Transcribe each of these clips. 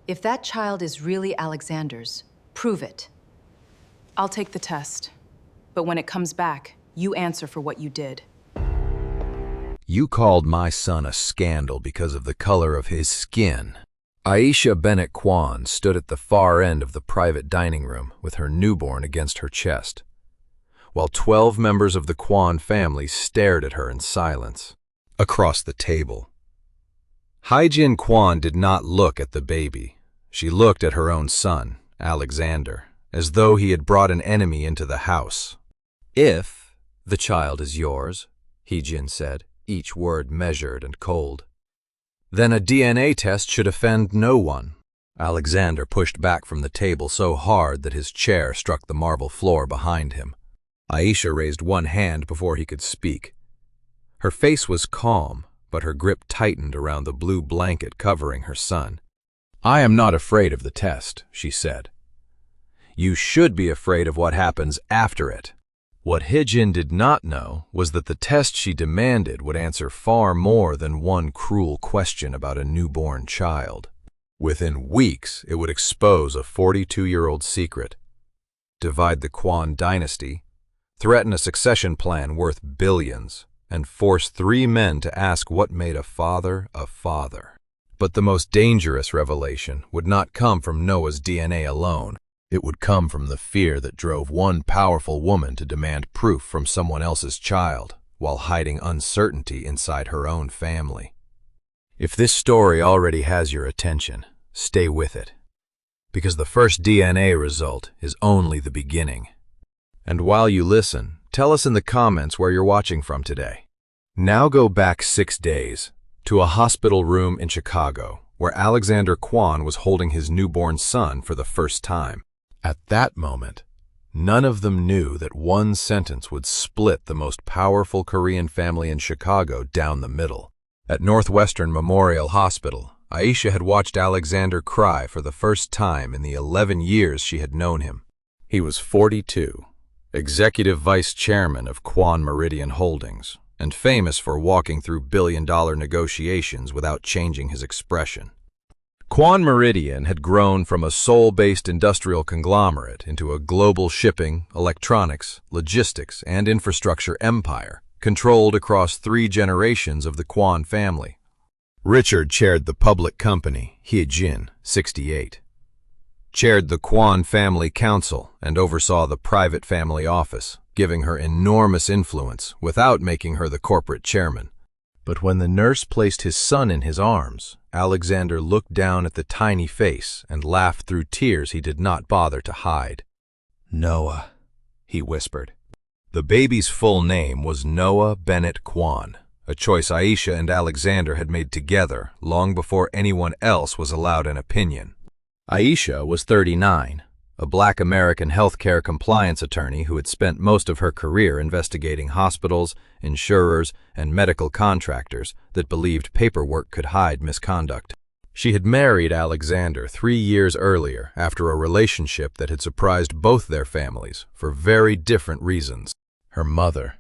If that child is really Alexander's, prove it. I'll take the test. But when it comes back, you answer for what you did. You called my son a scandal because of the color of his skin. Aisha Bennett Kwan stood at the far end of the private dining room with her newborn against her chest, while 12 members of the Kwan family stared at her in silence. Across the table, Hae-jin Kwan did not look at the baby. She looked at her own son, Alexander, as though he had brought an enemy into the house. "If the child is yours," Hae-jin said, each word measured and cold, "then a DNA test should offend no one." Alexander pushed back from the table so hard that his chair struck the marble floor behind him. Aisha raised one hand before he could speak. Her face was calm, but her grip tightened around the blue blanket covering her son. "I am not afraid of the test," she said. "You should be afraid of what happens after it." What Hae-jin did not know was that the test she demanded would answer far more than one cruel question about a newborn child. Within weeks, it would expose a 42-year-old secret, divide the Kwan dynasty, threaten a succession plan worth billions, and force 3 men to ask what made a father a father. But the most dangerous revelation would not come from Noah's DNA alone. It would come from the fear that drove one powerful woman to demand proof from someone else's child, while hiding uncertainty inside her own family. If this story already has your attention, stay with it, because the first DNA result is only the beginning. And while you listen, tell us in the comments where you're watching from today. Now go back 6 days, to a hospital room in Chicago, where Alexander Kwan was holding his newborn son for the first time. At that moment, none of them knew that one sentence would split the most powerful Korean family in Chicago down the middle. At Northwestern Memorial Hospital, Aisha had watched Alexander cry for the first time in the 11 years she had known him. He was 42, executive vice chairman of Kwan Meridian Holdings, and famous for walking through billion-dollar negotiations without changing his expression. Kwan Meridian had grown from a Seoul-based industrial conglomerate into a global shipping, electronics, logistics, and infrastructure empire, controlled across 3 generations of the Kwan family. Richard chaired the public company, Hae-jin, 68, chaired the Kwan Family Council, and oversaw the private family office, giving her enormous influence without making her the corporate chairman. But when the nurse placed his son in his arms, Alexander looked down at the tiny face and laughed through tears he did not bother to hide. "Noah," he whispered. The baby's full name was Noah Bennett Kwan, a choice Aisha and Alexander had made together long before anyone else was allowed an opinion. Aisha was 39, a Black American healthcare compliance attorney who had spent most of her career investigating hospitals, insurers, and medical contractors that believed paperwork could hide misconduct. She had married Alexander 3 years earlier after a relationship that had surprised both their families for very different reasons. Her mother,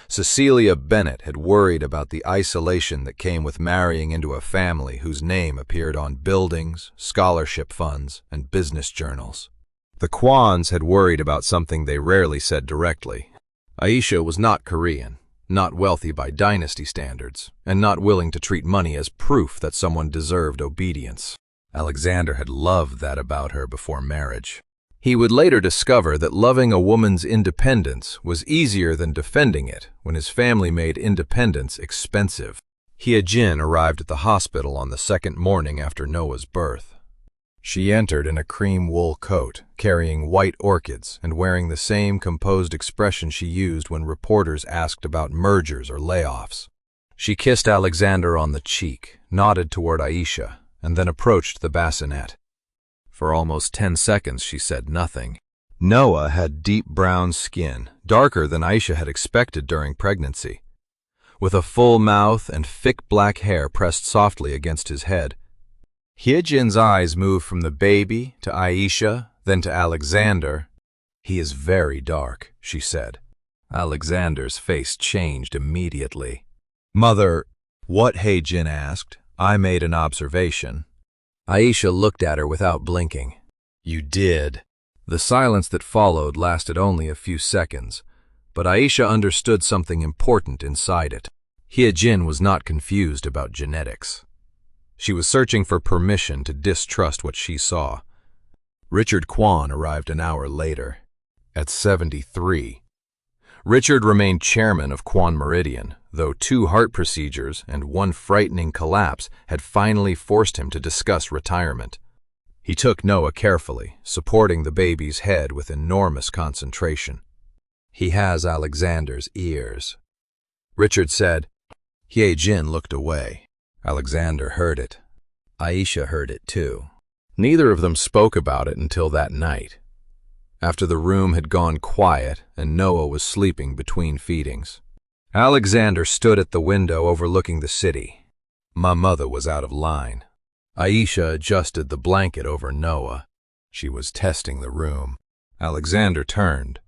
Cecilia Bennett, had worried about the isolation that came with marrying into a family whose name appeared on buildings, scholarship funds, and business journals. The Kwans had worried about something they rarely said directly. Aisha was not Korean, not wealthy by dynasty standards, and not willing to treat money as proof that someone deserved obedience. Alexander had loved that about her before marriage. He would later discover that loving a woman's independence was easier than defending it when his family made independence expensive. Hae-jin arrived at the hospital on the second morning after Noah's birth. She entered in a cream wool coat, carrying white orchids and wearing the same composed expression she used when reporters asked about mergers or layoffs. She kissed Alexander on the cheek, nodded toward Aisha, and then approached the bassinet. For almost 10 seconds, she said nothing. Noah had deep brown skin, darker than Aisha had expected during pregnancy. With a full mouth and thick black hair pressed softly against his head. Hae-jin's eyes moved from the baby to Aisha, then to Alexander. "He is very dark," she said. Alexander's face changed immediately. "Mother," what Hae-jin asked, "I made an observation." Aisha looked at her without blinking. You did. The silence that followed lasted only a few seconds, but Aisha understood something important inside it. Hye-jin was not confused about genetics. She was searching for permission to distrust what she saw. Richard Kwan arrived an hour later, at 73. Richard remained chairman of Kwan Meridian, though 2 heart procedures and 1 frightening collapse had finally forced him to discuss retirement. He took Noah carefully, supporting the baby's head with enormous concentration. He has Alexander's ears. Richard said. Hye-jin looked away. Alexander heard it. Aisha heard it too. Neither of them spoke about it until that night, after the room had gone quiet and Noah was sleeping between feedings. Alexander stood at the window overlooking the city. My mother was out of line. Aisha adjusted the blanket over Noah. She was testing the room. Alexander turned.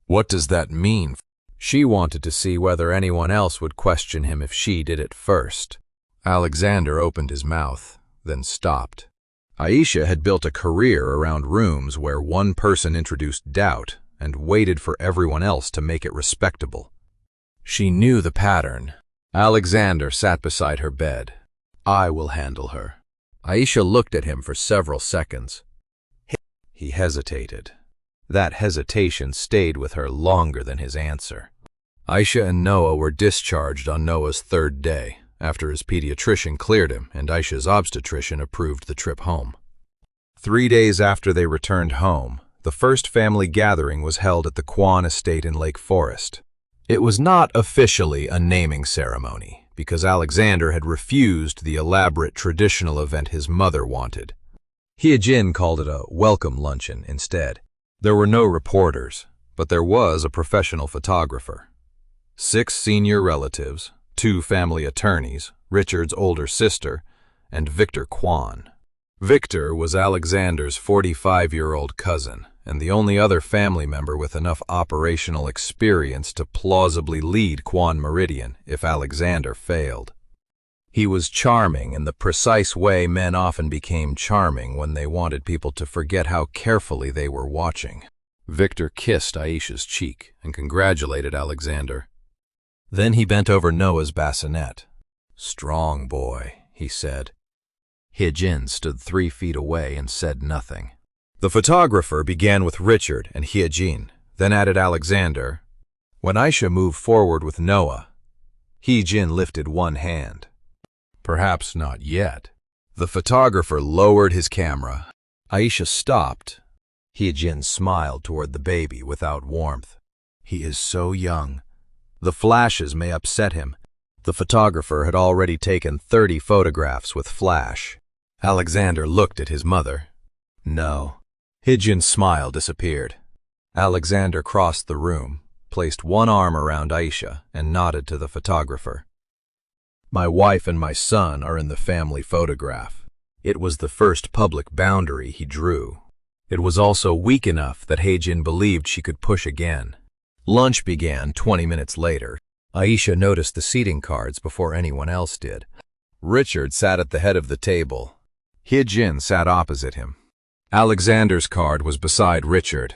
What does that mean? She wanted to see whether anyone else would question him if she did it first. Alexander opened his mouth, then stopped. Aisha had built a career around rooms where one person introduced doubt and waited for everyone else to make it respectable. She knew the pattern. Alexander sat beside her bed. I will handle her. Aisha looked at him for several seconds. He hesitated. That hesitation stayed with her longer than his answer. Aisha and Noah were discharged on Noah's 3rd day, after his pediatrician cleared him and Aisha's obstetrician approved the trip home. 3 days after they returned home, the first family gathering was held at the Kwan estate in Lake Forest. It was not officially a naming ceremony, because Alexander had refused the elaborate traditional event his mother wanted. Hye-jin called it a welcome luncheon instead. There were no reporters, but there was a professional photographer. 6 senior relatives, 2 family attorneys, Richard's older sister, and Victor Kwan. Victor was Alexander's 45-year-old cousin, and the only other family member with enough operational experience to plausibly lead Kwan Meridian if Alexander failed. He was charming in the precise way men often became charming when they wanted people to forget how carefully they were watching. Victor kissed Aisha's cheek and congratulated Alexander. Then he bent over Noah's bassinet. Strong boy, he said. Hye-jin stood 3 feet away and said nothing. The photographer began with Richard and Hye-jin, then added Alexander. When Aisha moved forward with Noah, Hye-jin lifted one hand. Perhaps not yet. The photographer lowered his camera. Aisha stopped. Hye-jin smiled toward the baby without warmth. He is so young. The flashes may upset him. The photographer had already taken 30 photographs with flash. Alexander looked at his mother. No. Hye-jin's smile disappeared. Alexander crossed the room, placed one arm around Aisha, and nodded to the photographer. My wife and my son are in the family photograph. It was the first public boundary he drew. It was also weak enough that Hye-jin believed she could push again. Lunch began 20 minutes later. Aisha noticed the seating cards before anyone else did. Richard sat at the head of the table. Hye-jin sat opposite him. Alexander's card was beside Richard.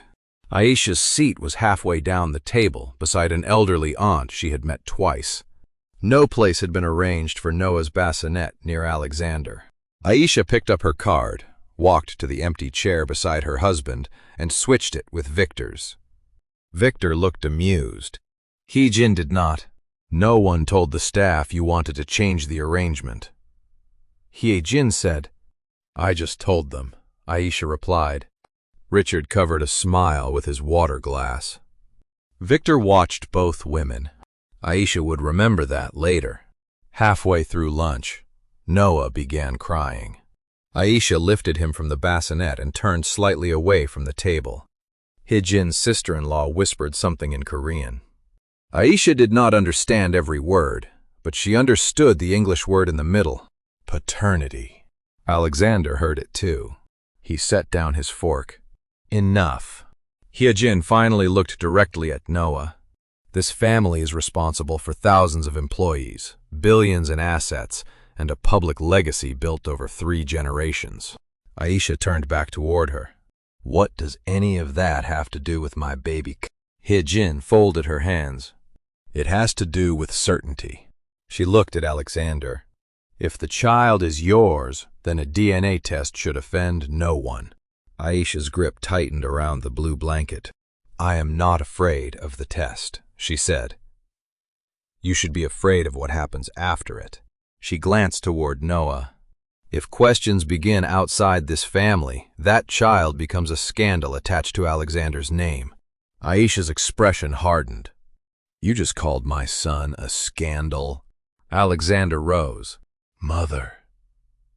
Aisha's seat was halfway down the table, beside an elderly aunt she had met twice. No place had been arranged for Noah's bassinet near Alexander. Aisha picked up her card, walked to the empty chair beside her husband, and switched it with Victor's. Victor looked amused. Hye-jin did not. No one told the staff you wanted to change the arrangement. Hye-jin said, I just told them, Aisha replied. Richard covered a smile with his water glass. Victor watched both women. Aisha would remember that later. Halfway through lunch, Noah began crying. Aisha lifted him from the bassinet and turned slightly away from the table. Hye-jin's sister-in-law whispered something in Korean. Aisha did not understand every word, but she understood the English word in the middle, paternity. Alexander heard it too. He set down his fork. Enough. Hye-jin finally looked directly at Noah. This family is responsible for thousands of employees, billions in assets, and a public legacy built over 3 generations. Aisha turned back toward her. What does any of that have to do with my baby? Hye-jin folded her hands. It has to do with certainty. She looked at Alexander. If the child is yours, then a DNA test should offend no one. Aisha's grip tightened around the blue blanket. I am not afraid of the test, she said. You should be afraid of what happens after it. She glanced toward Noah. If questions begin outside this family, that child becomes a scandal attached to Alexander's name. Aisha's expression hardened. You just called my son a scandal. Alexander rose. Mother,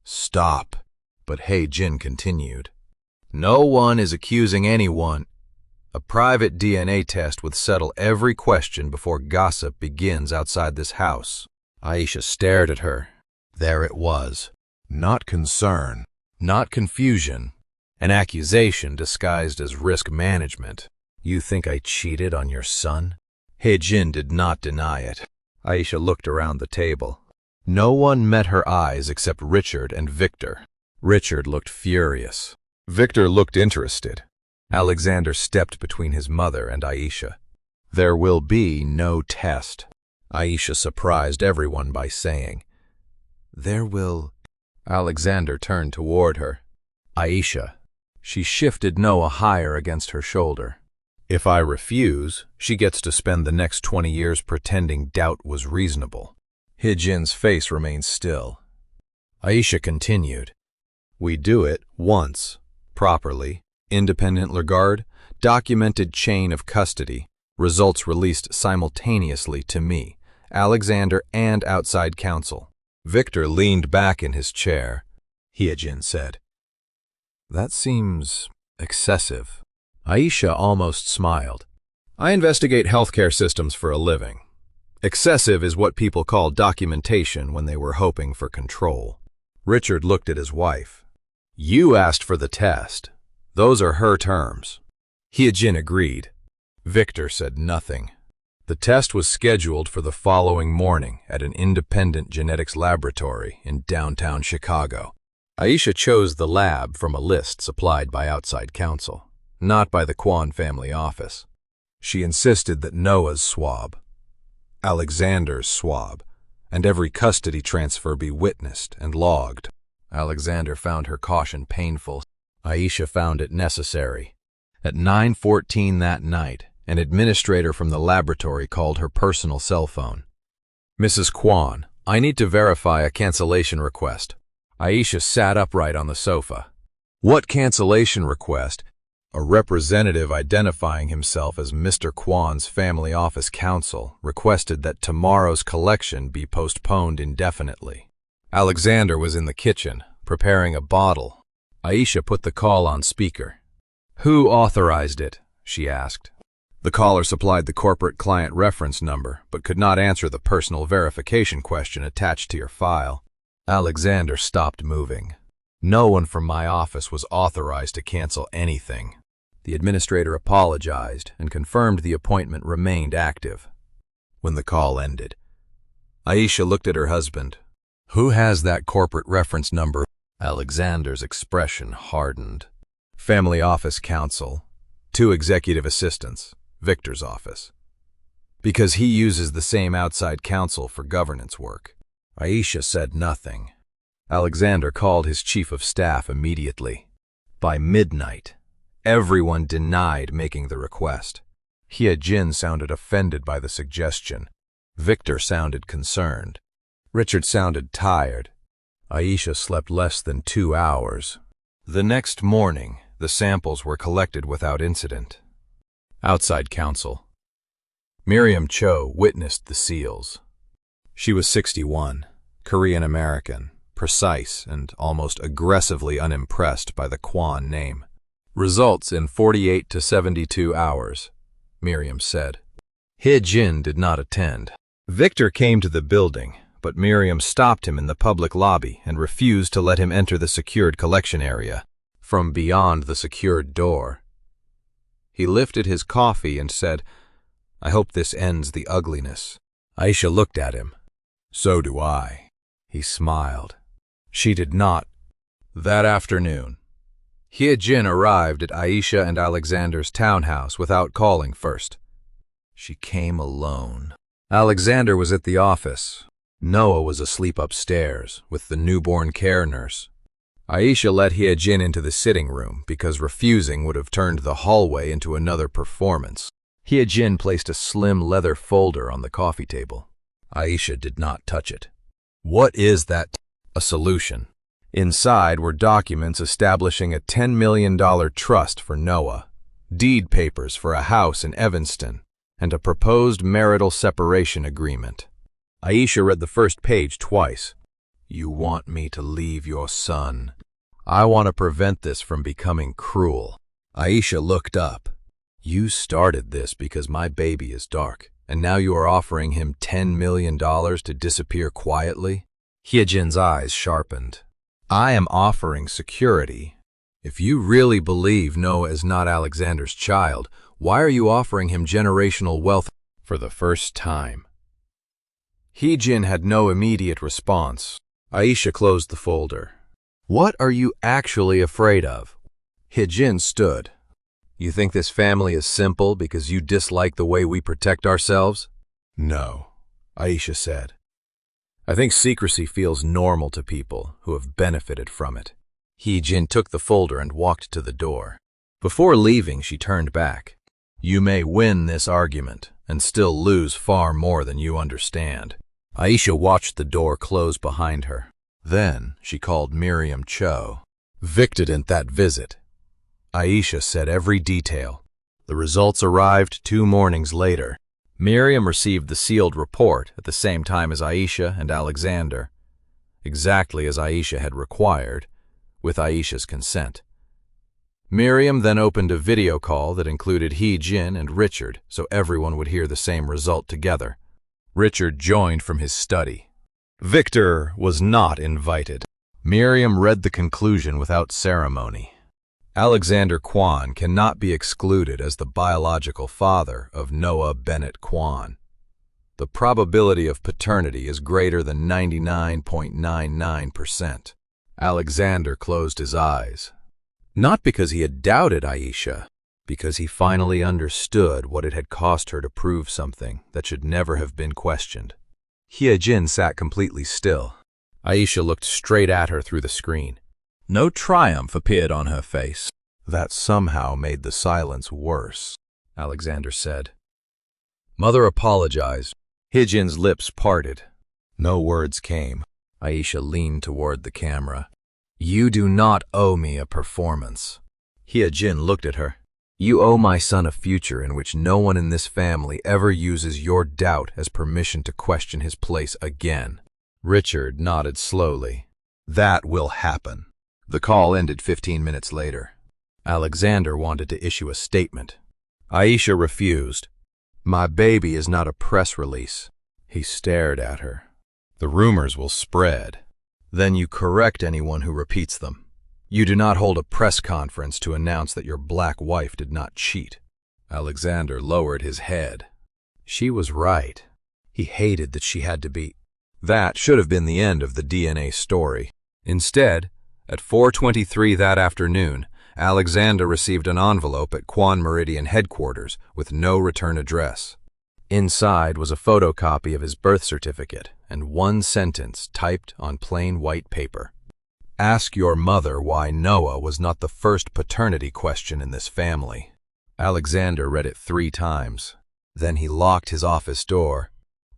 stop. But Hye-jin continued. No one is accusing anyone. A private DNA test would settle every question before gossip begins outside this house. Aisha stared at her. There it was. Not concern, not confusion. An accusation disguised as risk management. You think I cheated on your son? Hye-jin did not deny it. Aisha looked around the table. No one met her eyes except Richard and Victor. Richard looked furious. Victor looked interested. Alexander stepped between his mother and Aisha. There will be no test. Aisha surprised everyone by saying, There will... Alexander turned toward her. Aisha. She shifted Noah higher against her shoulder. If I refuse, she gets to spend the next 20 years pretending doubt was reasonable. Hye-jin's face remained still. Aisha continued. We do it once, properly, independent regard, documented chain of custody, results released simultaneously to me, Alexander and outside counsel. Victor leaned back in his chair. Hye-jin said, That seems excessive. Aisha almost smiled. I investigate healthcare systems for a living. Excessive is what people call documentation when they were hoping for control. Richard looked at his wife. You asked for the test. Those are her terms. Hye-jin agreed. Victor said nothing. The test was scheduled for the following morning at an independent genetics laboratory in downtown Chicago. Aisha chose the lab from a list supplied by outside counsel, not by the Kwon family office. She insisted that Noah's swab, Alexander's swab, and every custody transfer be witnessed and logged. Alexander found her caution painful. Aisha found it necessary. At 9:14 that night, an administrator from the laboratory called her personal cell phone. Mrs. Kwon, I need to verify a cancellation request. Aisha sat upright on the sofa. What cancellation request? A representative identifying himself as Mr. Kwon's family office counsel requested that tomorrow's collection be postponed indefinitely. Alexander was in the kitchen, preparing a bottle. Aisha put the call on speaker. Who authorized it? She asked. The caller supplied the corporate client reference number, but could not answer the personal verification question attached to your file. Alexander stopped moving. No one from my office was authorized to cancel anything. The administrator apologized and confirmed the appointment remained active. When the call ended, Aisha looked at her husband. Who has that corporate reference number? Alexander's expression hardened. Family office counsel, 2 executive assistants, Victor's office. Because he uses the same outside counsel for governance work. Aisha said nothing. Alexander called his chief of staff immediately. By midnight, everyone denied making the request. Hye-jin sounded offended by the suggestion. Victor sounded concerned. Richard sounded tired. Aisha slept less than 2 hours. The next morning, the samples were collected without incident. Outside counsel. Miriam Cho witnessed the seals. She was 61, Korean-American, precise and almost aggressively unimpressed by the Kwon name. Results in 48 to 72 hours, Miriam said. Hye-jin did not attend. Victor came to the building, but Miriam stopped him in the public lobby and refused to let him enter the secured collection area. From beyond the secured door, he lifted his coffee and said, I hope this ends the ugliness. Aisha looked at him. So do I. He smiled. She did not. That afternoon, Hye-jin arrived at Aisha and Alexander's townhouse without calling first. She came alone. Alexander was at the office. Noah was asleep upstairs with the newborn care nurse. Aisha let Hye-jin into the sitting room because refusing would have turned the hallway into another performance. Hye-jin placed a slim leather folder on the coffee table. Aisha did not touch it. What is that? A solution. Inside were documents establishing a $10 million trust for Noah, deed papers for a house in Evanston, and a proposed marital separation agreement. Aisha read the first page twice. You want me to leave your son. I want to prevent this from becoming cruel. Aisha looked up. You started this because my baby is dark, and now you are offering him $10 million to disappear quietly? Hye-jin's eyes sharpened. I am offering security. If you really believe Noah is not Alexander's child, why are you offering him generational wealth for the first time? Hye-jin had no immediate response. Aisha closed the folder. What are you actually afraid of? Hye-jin stood. You think this family is simple because you dislike the way we protect ourselves? No, Aisha said. I think secrecy feels normal to people who have benefited from it. Hye-jin took the folder and walked to the door. Before leaving, she turned back. You may win this argument and still lose far more than you understand. Aisha watched the door close behind her. Then she called Miriam Cho. Victor didn't that visit. Aisha said every detail. The results arrived 2 mornings later. Miriam received the sealed report at the same time as Aisha and Alexander, exactly as Aisha had required, with Aisha's consent. Miriam then opened a video call that included Hye-jin and Richard so everyone would hear the same result together. Richard joined from his study. Victor was not invited. Miriam read the conclusion without ceremony. Alexander Kwon cannot be excluded as the biological father of Noah Bennett Kwon. The probability of paternity is greater than 99.99%. Alexander closed his eyes. Not because he had doubted Aisha, because he finally understood what it had cost her to prove something that should never have been questioned. Hye-jin sat completely still. Aisha looked straight at her through the screen. No triumph appeared on her face. That somehow made the silence worse, Alexander said. Mother apologized. Hye-jin's lips parted. No words came. Aisha leaned toward the camera. You do not owe me a performance. Hye-jin looked at her. You owe my son a future in which no one in this family ever uses your doubt as permission to question his place again. Richard nodded slowly. That will happen. The call ended 15 minutes later. Alexander wanted to issue a statement. Aisha refused. My baby is not a press release. He stared at her. The rumors will spread. Then you correct anyone who repeats them. You do not hold a press conference to announce that your black wife did not cheat. Alexander lowered his head. She was right. He hated that she had to be. That should have been the end of the DNA story. Instead, at 4:23 that afternoon, Alexander received an envelope at Kwon Meridian headquarters with no return address. Inside was a photocopy of his birth certificate and one sentence typed on plain white paper. Ask your mother why Noah was not the first paternity question in this family. Alexander read it 3 times. Then he locked his office door.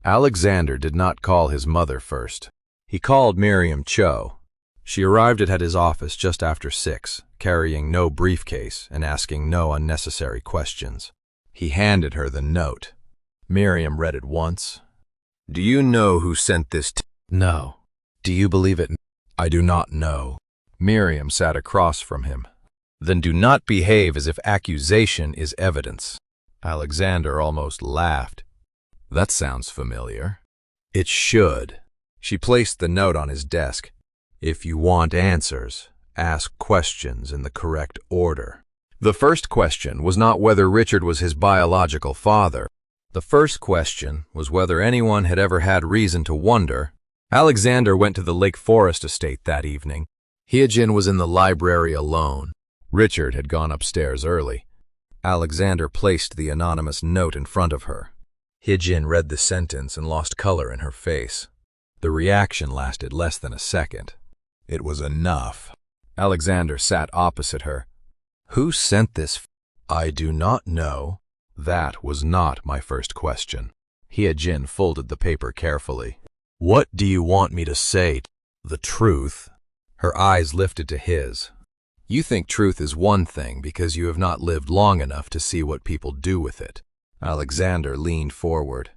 Alexander did not call his mother first. He called Miriam Cho. She arrived at his office just after 6, carrying no briefcase and asking no unnecessary questions. He handed her the note. Miriam read it once. Do you know who sent this? No. Do you believe it? I do not know. Miriam sat across from him. Then do not behave as if accusation is evidence. Alexander almost laughed. That sounds familiar. It should. She placed the note on his desk. If you want answers, ask questions in the correct order. The first question was not whether Richard was his biological father. The first question was whether anyone had ever had reason to wonder. Alexander went to the Lake Forest estate that evening. Hyejin was in the library alone. Richard had gone upstairs early. Alexander placed the anonymous note in front of her. Hyejin read the sentence and lost color in her face. The reaction lasted less than a second. It was enough. Alexander sat opposite her. Who sent this? I do not know. That was not my first question. Hyejin folded the paper carefully. What do you want me to say? The truth. Her eyes lifted to his. You think truth is one thing because you have not lived long enough to see what people do with it. Alexander leaned forward.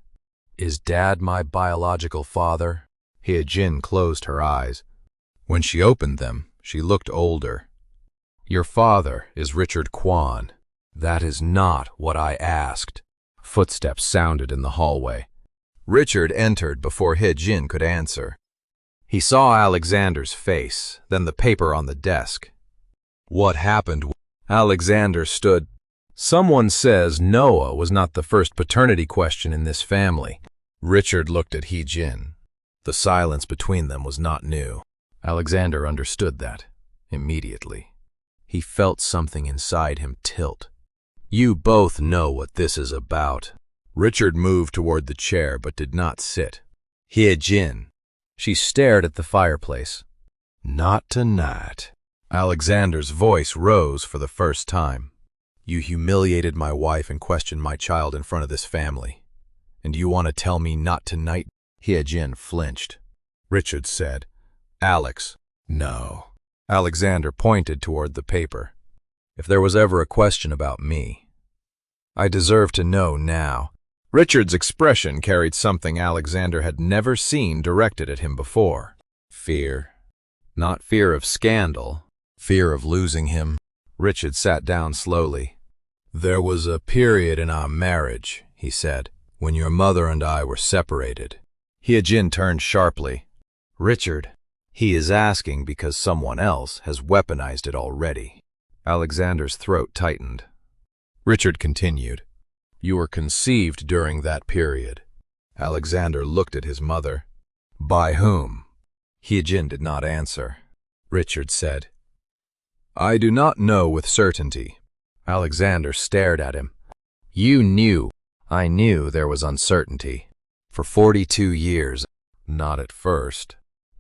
Is Dad my biological father? Hyejin closed her eyes. When she opened them, she looked older. Your father is Richard Kwan. That is not what I asked. Footsteps sounded in the hallway. Richard entered before Hyejin could answer. He saw Alexander's face, then the paper on the desk. What happened? Alexander stood. Someone says Noah was not the first paternity question in this family. Richard looked at Hyejin. The silence between them was not new. Alexander understood that immediately. He felt something inside him tilt. You both know what this is about. Richard moved toward the chair but did not sit. Hyejin. She stared at the fireplace. Not tonight. Alexander's voice rose for the first time. You humiliated my wife and questioned my child in front of this family. And you want to tell me not tonight? Hyejin flinched. Richard said, Alex. No. Alexander pointed toward the paper. If there was ever a question about me, I deserve to know now. Richard's expression carried something Alexander had never seen directed at him before. Fear. Not fear of scandal. Fear of losing him. Richard sat down slowly. There was a period in our marriage, he said, when your mother and I were separated. Hyejin turned sharply. Richard, he is asking because someone else has weaponized it already. Alexander's throat tightened. Richard continued. You were conceived during that period. Alexander looked at his mother. By whom? Hyejin did not answer. Richard said, I do not know with certainty. Alexander stared at him. You knew. I knew there was uncertainty. For 42 years. Not at first.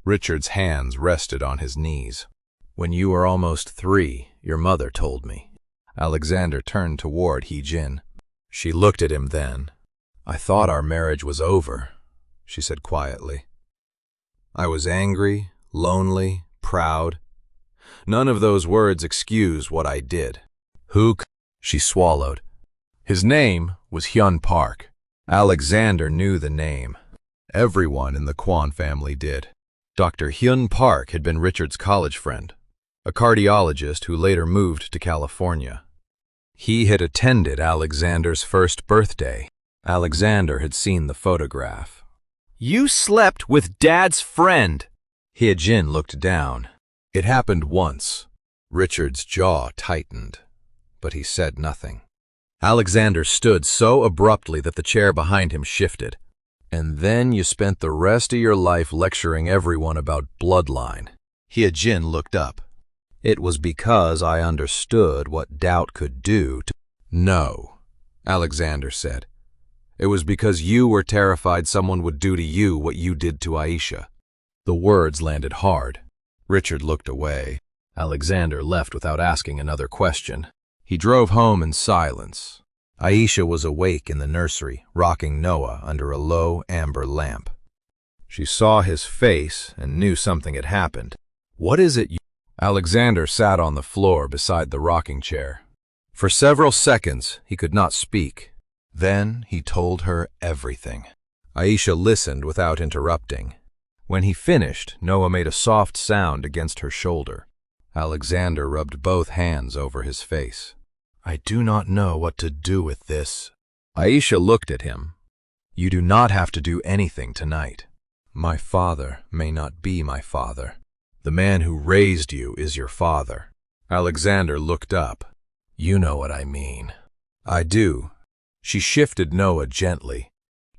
Richard's hands rested on his knees. When you were almost 3, your mother told me. Alexander turned toward Hyejin. She looked at him then. I thought our marriage was over, she said quietly. I was angry, lonely, proud. None of those words excuse what I did. Who? She swallowed. His name was Hyun Park. Alexander knew the name. Everyone in the Kwan family did. Dr. Hyun Park had been Richard's college friend, a cardiologist who later moved to California. He had attended Alexander's first birthday. Alexander had seen the photograph. You slept with Dad's friend. Hyejin looked down. It happened once. Richard's jaw tightened, but he said nothing. Alexander stood so abruptly that the chair behind him shifted. And then you spent the rest of your life lecturing everyone about bloodline. Hyejin looked up. It was because I understood what doubt could do to— No, Alexander said. It was because you were terrified someone would do to you what you did to Aisha. The words landed hard. Richard looked away. Alexander left without asking another question. He drove home in silence. Aisha was awake in the nursery, rocking Noah under a low amber lamp. She saw his face and knew something had happened. What is it you— Alexander sat on the floor beside the rocking chair. For several seconds, he could not speak. Then he told her everything. Aisha listened without interrupting. When he finished, Noah made a soft sound against her shoulder. Alexander rubbed both hands over his face. I do not know what to do with this. Aisha looked at him. You do not have to do anything tonight. My father may not be my father. The man who raised you is your father. Alexander looked up. You know what I mean. I do. She shifted Noah gently.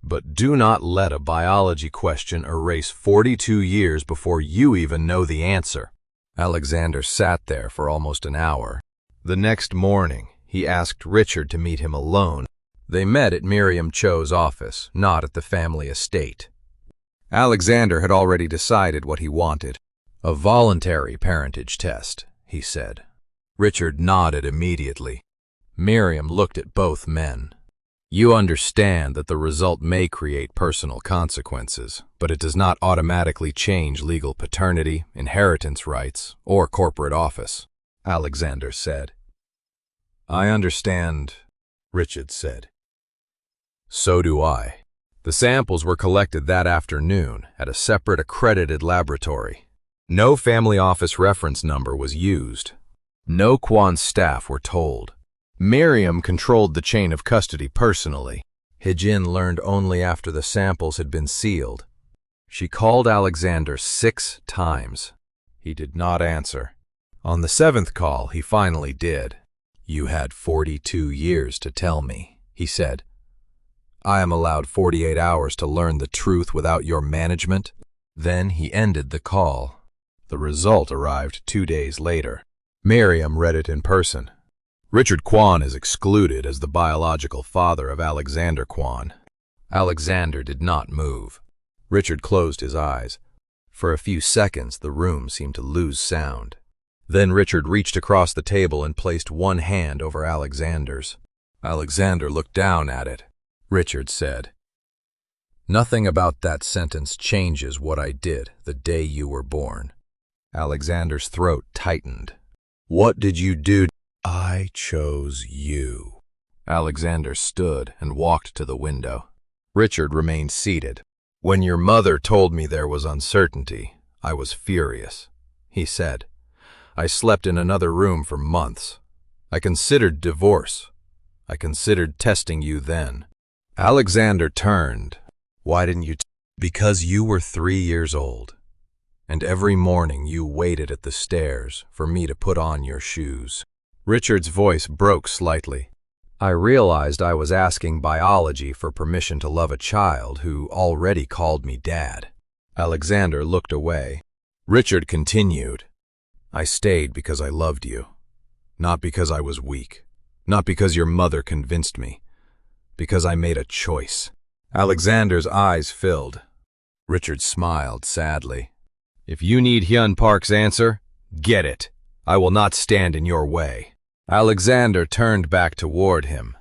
But do not let a biology question erase 42 years before you even know the answer. Alexander sat there for almost an hour. The next morning, he asked Richard to meet him alone. They met at Miriam Cho's office, not at the family estate. Alexander had already decided what he wanted. A voluntary parentage test, he said. Richard nodded immediately. Miriam looked at both men. You understand that the result may create personal consequences, but it does not automatically change legal paternity, inheritance rights, or corporate office, Alexander said. I understand, Richard said. So do I. The samples were collected that afternoon at a separate accredited laboratory. No family office reference number was used. No Kwan's staff were told. Miriam controlled the chain of custody personally. Hijin learned only after the samples had been sealed. She called Alexander 6 times. He did not answer. On the 7th call, he finally did. You had 42 years to tell me, he said. I am allowed 48 hours to learn the truth without your management. Then he ended the call. The result arrived 2 days later. Miriam read it in person. Richard Kwan is excluded as the biological father of Alexander Kwan. Alexander did not move. Richard closed his eyes. For a few seconds, the room seemed to lose sound. Then Richard reached across the table and placed one hand over Alexander's. Alexander looked down at it. Richard said, Nothing about that sentence changes what I did the day you were born. Alexander's throat tightened. What did you do? I chose you. Alexander stood and walked to the window. Richard remained seated. When your mother told me there was uncertainty, I was furious, he said. I slept in another room for months. I considered divorce. I considered testing you then. Alexander turned. Why didn't you? Because you were 3 years old. And every morning you waited at the stairs for me to put on your shoes. Richard's voice broke slightly. I realized I was asking biology for permission to love a child who already called me Dad. Alexander looked away. Richard continued. I stayed because I loved you. Not because I was weak. Not because your mother convinced me. Because I made a choice. Alexander's eyes filled. Richard smiled sadly. If you need Hyun Park's answer, get it. I will not stand in your way. Alexander turned back toward him.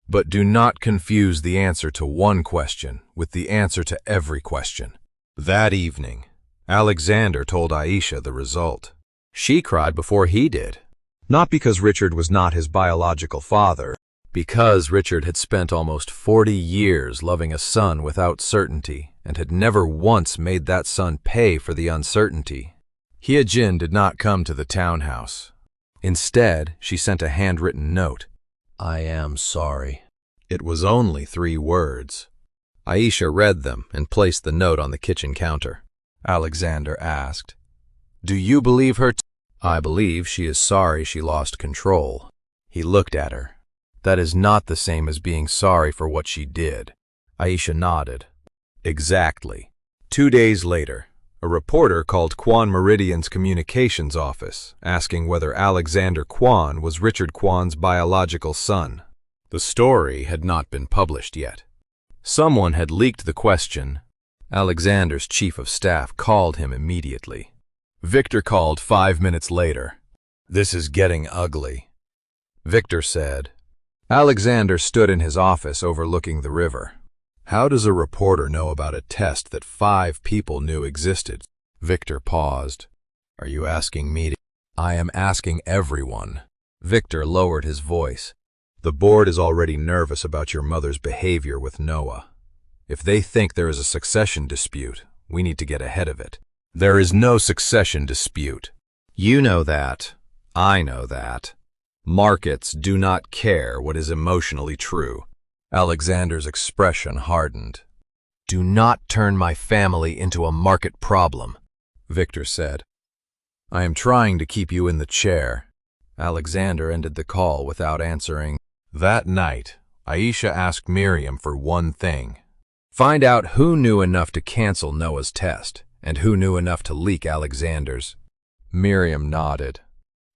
But do not confuse the answer to one question with the answer to every question. That evening, Alexander told Aisha the result. She cried before he did. Not because Richard was not his biological father, because Richard had spent almost 40 years loving a son without certainty and had never once made that son pay for the uncertainty. Hyejin did not come to the townhouse. Instead, she sent a handwritten note. I am sorry. It was only 3 words. Aisha read them and placed the note on the kitchen counter. Alexander asked, Do you believe her? I believe she is sorry she lost control. He looked at her. That is not the same as being sorry for what she did. Aisha nodded. Exactly. 2 days later, a reporter called Kwan Meridian's communications office, asking whether Alexander Kwan was Richard Kwan's biological son. The story had not been published yet. Someone had leaked the question. Alexander's chief of staff called him immediately. Victor called 5 minutes later. This is getting ugly. Victor said. Alexander stood in his office overlooking the river. How does a reporter know about a test that 5 people knew existed? Victor paused. Are you asking me to? I am asking everyone. Victor lowered his voice. The board is already nervous about your mother's behavior with Noah. If they think there is a succession dispute, we need to get ahead of it. There is no succession dispute. You know that. I know that. Markets do not care what is emotionally true. Alexander's expression hardened. Do not turn my family into a market problem, Victor said. I am trying to keep you in the chair. Alexander ended the call without answering. That night, Aisha asked Miriam for one thing. Find out who knew enough to cancel Noah's test, and who knew enough to leak Alexander's. Miriam nodded.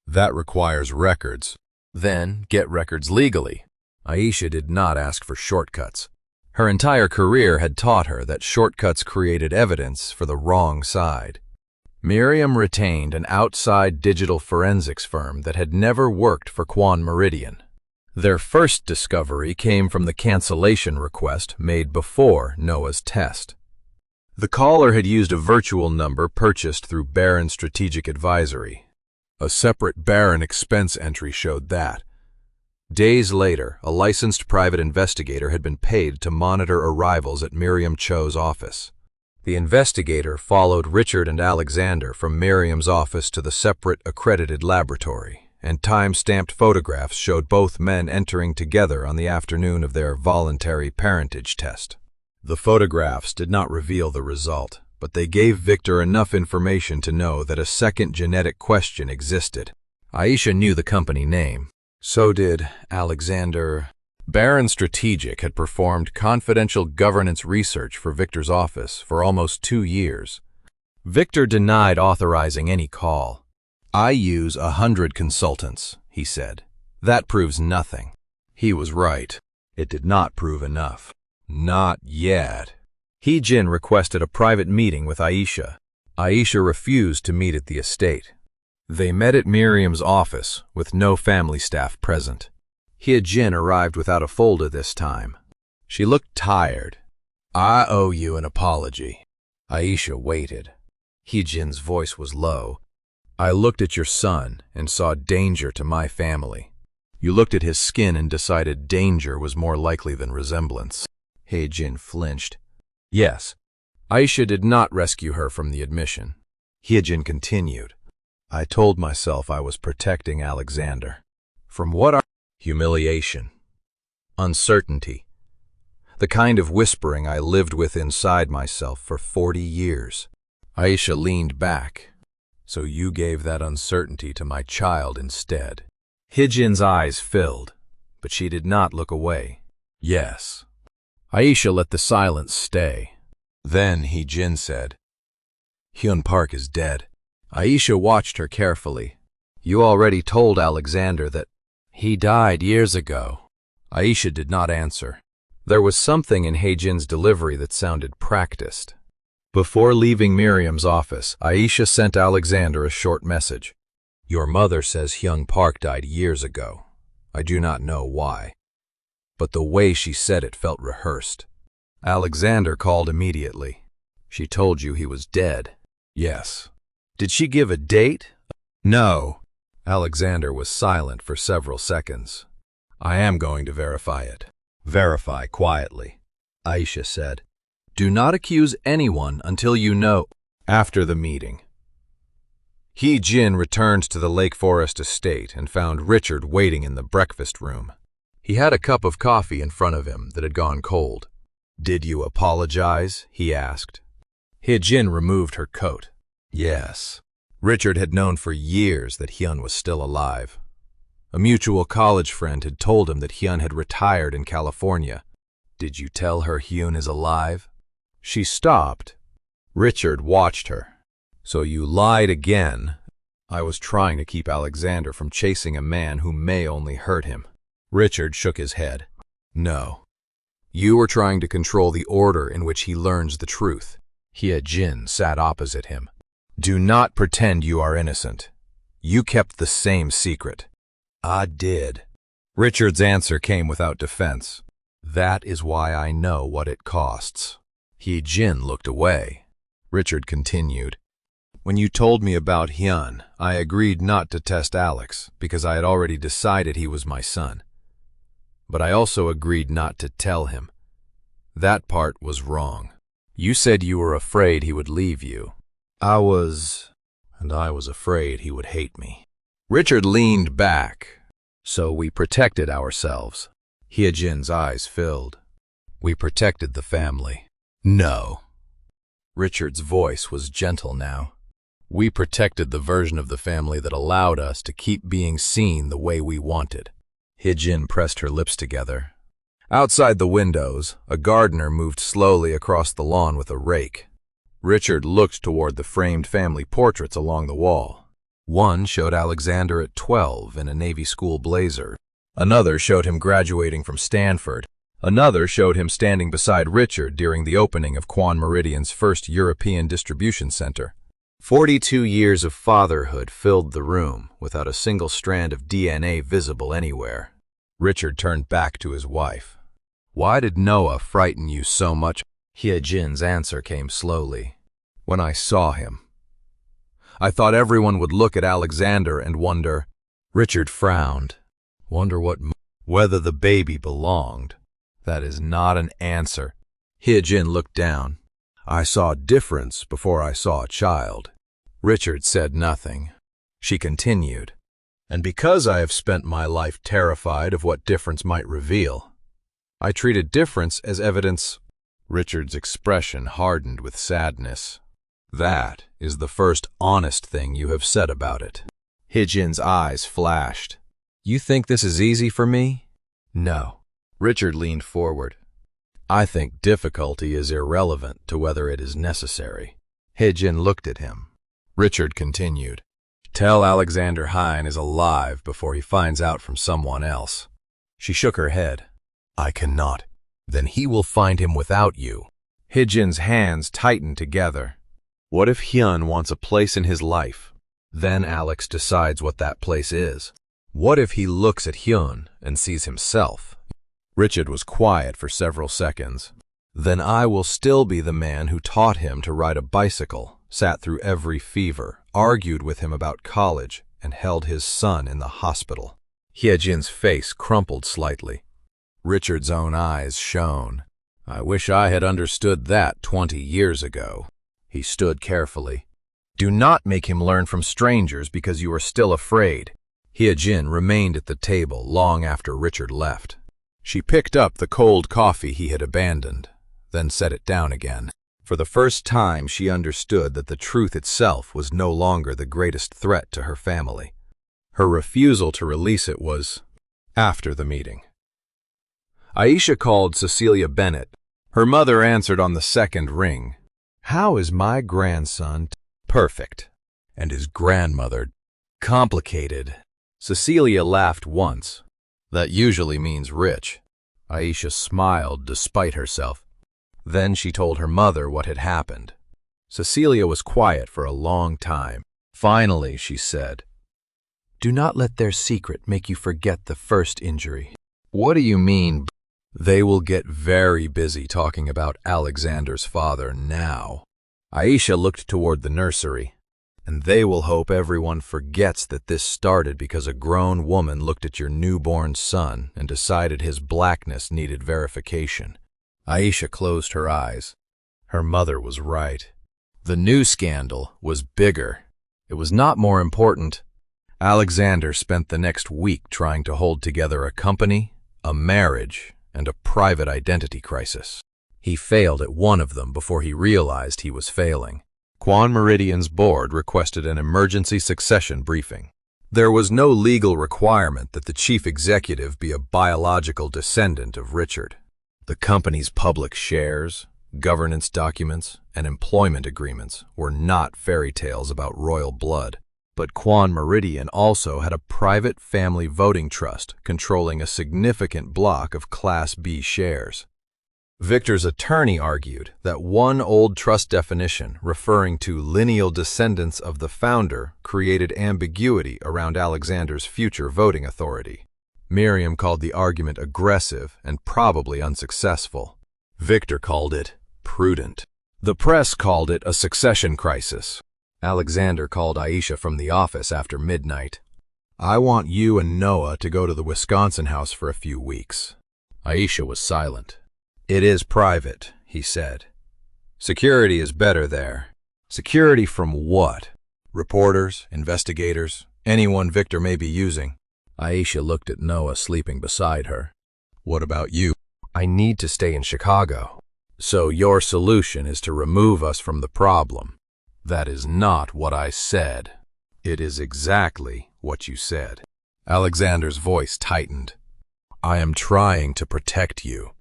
That requires records. Then get records legally. Aisha did not ask for shortcuts. Her entire career had taught her that shortcuts created evidence for the wrong side. Miriam retained an outside digital forensics firm that had never worked for Quan Meridian. Their first discovery came from the cancellation request made before Noah's test. The caller had used a virtual number purchased through Barron Strategic Advisory. A separate Barron expense entry showed that. Days later, a licensed private investigator had been paid to monitor arrivals at Miriam Cho's office. The investigator followed Richard and Alexander from Miriam's office to the separate accredited laboratory, and time-stamped photographs showed both men entering together on the afternoon of their voluntary parentage test. The photographs did not reveal the result, but they gave Victor enough information to know that a second genetic question existed. Aisha knew the company name. So did Alexander. Barron Strategic had performed confidential governance research for Victor's office for almost 2 years. Victor denied authorizing any call. I use 100 consultants, he said. That proves nothing. He was right. It did not prove enough. Not yet. Hee-jin requested a private meeting with Aisha. Aisha refused to meet at the estate. They met at Miriam's office, with no family staff present. Hee-jin arrived without a folder this time. She looked tired. I owe you an apology. Aisha waited. Hee-jin's voice was low. I looked at your son and saw danger to my family. You looked at his skin and decided danger was more likely than resemblance. Hee-jin flinched. Yes, Aisha did not rescue her from the admission. Hee-jin continued. I told myself I was protecting Alexander. From what are humiliation, uncertainty, the kind of whispering I lived with inside myself for 40 years. Aisha leaned back. So you gave that uncertainty to my child instead. Hee-jin's eyes filled, but she did not look away. Yes. Aisha let the silence stay. Then Hee-jin said, Hyun Park is dead. Aisha watched her carefully. You already told Alexander that he died years ago. Aisha did not answer. There was something in Hee-jin's delivery that sounded practiced. Before leaving Miriam's office, Aisha sent Alexander a short message. Your mother says Hyun Park died years ago. I do not know why. But the way she said it felt rehearsed. Alexander called immediately. She told you he was dead. Yes. Did she give a date? No. Alexander was silent for several seconds. I am going to verify it. Verify quietly, Aisha said. Do not accuse anyone until you know. After the meeting. Hee-jin returned to the Lake Forest estate and found Richard waiting in the breakfast room. He had a cup of coffee in front of him that had gone cold. Did you apologize? He asked. Hee-jin removed her coat. Yes. Richard had known for years that Hyun was still alive. A mutual college friend had told him that Hyun had retired in California. Did you tell her Hyun is alive? She stopped. Richard watched her. So you lied again. I was trying to keep Alexander from chasing a man who may only hurt him. Richard shook his head. No. You were trying to control the order in which he learns the truth. Hee-jin sat opposite him. Do not pretend you are innocent. You kept the same secret. I did. Richard's answer came without defense. That is why I know what it costs. Hee-jin looked away. Richard continued. When you told me about Hyun, I agreed not to test Alex because I had already decided he was my son. But I also agreed not to tell him. That part was wrong. You said you were afraid he would leave you. I was afraid he would hate me. Richard leaned back. So we protected ourselves. Hee-jin's eyes filled. We protected the family. No. Richard's voice was gentle now. We protected the version of the family that allowed us to keep being seen the way we wanted. Hee-jin pressed her lips together. Outside the windows, a gardener moved slowly across the lawn with a rake. Richard looked toward the framed family portraits along the wall. One showed Alexander at 12 in a Navy school blazer. Another showed him graduating from Stanford. Another showed him standing beside Richard during the opening of Quan Meridian's first European distribution center. 42 years of fatherhood filled the room without a single strand of DNA visible anywhere. Richard turned back to his wife. "Why did Noah frighten you so much?" Hyejin's answer came slowly. "When I saw him, I thought everyone would look at Alexander and wonder." Richard frowned. Whether the baby belonged. That is not an answer. Hyejin looked down. "I saw a difference before I saw a child." Richard said nothing. She continued, "And because I have spent my life terrified of what difference might reveal, I treated difference as evidence." Richard's expression hardened with sadness. "That is the first honest thing you have said about it." Hyejin's eyes flashed. "You think this is easy for me?" "No." Richard leaned forward. "I think difficulty is irrelevant to whether it is necessary." Hyejin looked at him. Richard continued, "Tell Alexander Hein is alive before he finds out from someone else." She shook her head. "I cannot." "Then he will find him without you." Hyejin's hands tightened together. "What if Hyun wants a place in his life? Then Alex decides what that place is. What if he looks at Hyun and sees himself?" Richard was quiet for several seconds. "Then I will still be the man who taught him to ride a bicycle, sat through every fever, argued with him about college, and held his son in the hospital." Hyejin's face crumpled slightly. Richard's own eyes shone. "I wish I had understood that 20 years ago." He stood carefully. "Do not make him learn from strangers because you are still afraid." Hyejin remained at the table long after Richard left. She picked up the cold coffee he had abandoned, then set it down again. For the first time, she understood that the truth itself was no longer the greatest threat to her family. Her refusal to release it was after the meeting. Aisha called Cecilia Bennett. Her mother answered on the second ring. "How is my grandson?" "Perfect." "And his grandmother?" "Complicated." Cecilia laughed once. "That usually means rich." Aisha smiled despite herself. Then she told her mother what had happened. Cecilia was quiet for a long time. Finally, she said, "Do not let their secret make you forget the first injury." "What do you mean?" "They will get very busy talking about Alexander's father now." Aisha looked toward the nursery. "And they will hope everyone forgets that this started because a grown woman looked at your newborn son and decided his blackness needed verification." Aisha closed her eyes. Her mother was right. The new scandal was bigger. It was not more important. Alexander spent the next week trying to hold together a company, a marriage, and a private identity crisis. He failed at one of them before he realized he was failing. Quan Meridian's board requested an emergency succession briefing. There was no legal requirement that the chief executive be a biological descendant of Richard. The company's public shares, governance documents, and employment agreements were not fairy tales about royal blood. But Quan Meridian also had a private family voting trust controlling a significant block of Class B shares. Victor's attorney argued that one old trust definition referring to lineal descendants of the founder created ambiguity around Alexander's future voting authority. Miriam called the argument aggressive and probably unsuccessful. Victor called it prudent. The press called it a succession crisis. Alexander called Aisha from the office after midnight. "I want you and Noah to go to the Wisconsin house for a few weeks." Aisha was silent. "It is private," he said. "Security is better there." "Security from what?" "Reporters, investigators, anyone Victor may be using." Aisha looked at Noah sleeping beside her. "What about you?" "I need to stay in Chicago." "So your solution is to remove us from the problem." "That is not what I said." "It is exactly what you said." Alexander's voice tightened. I am trying to protect you.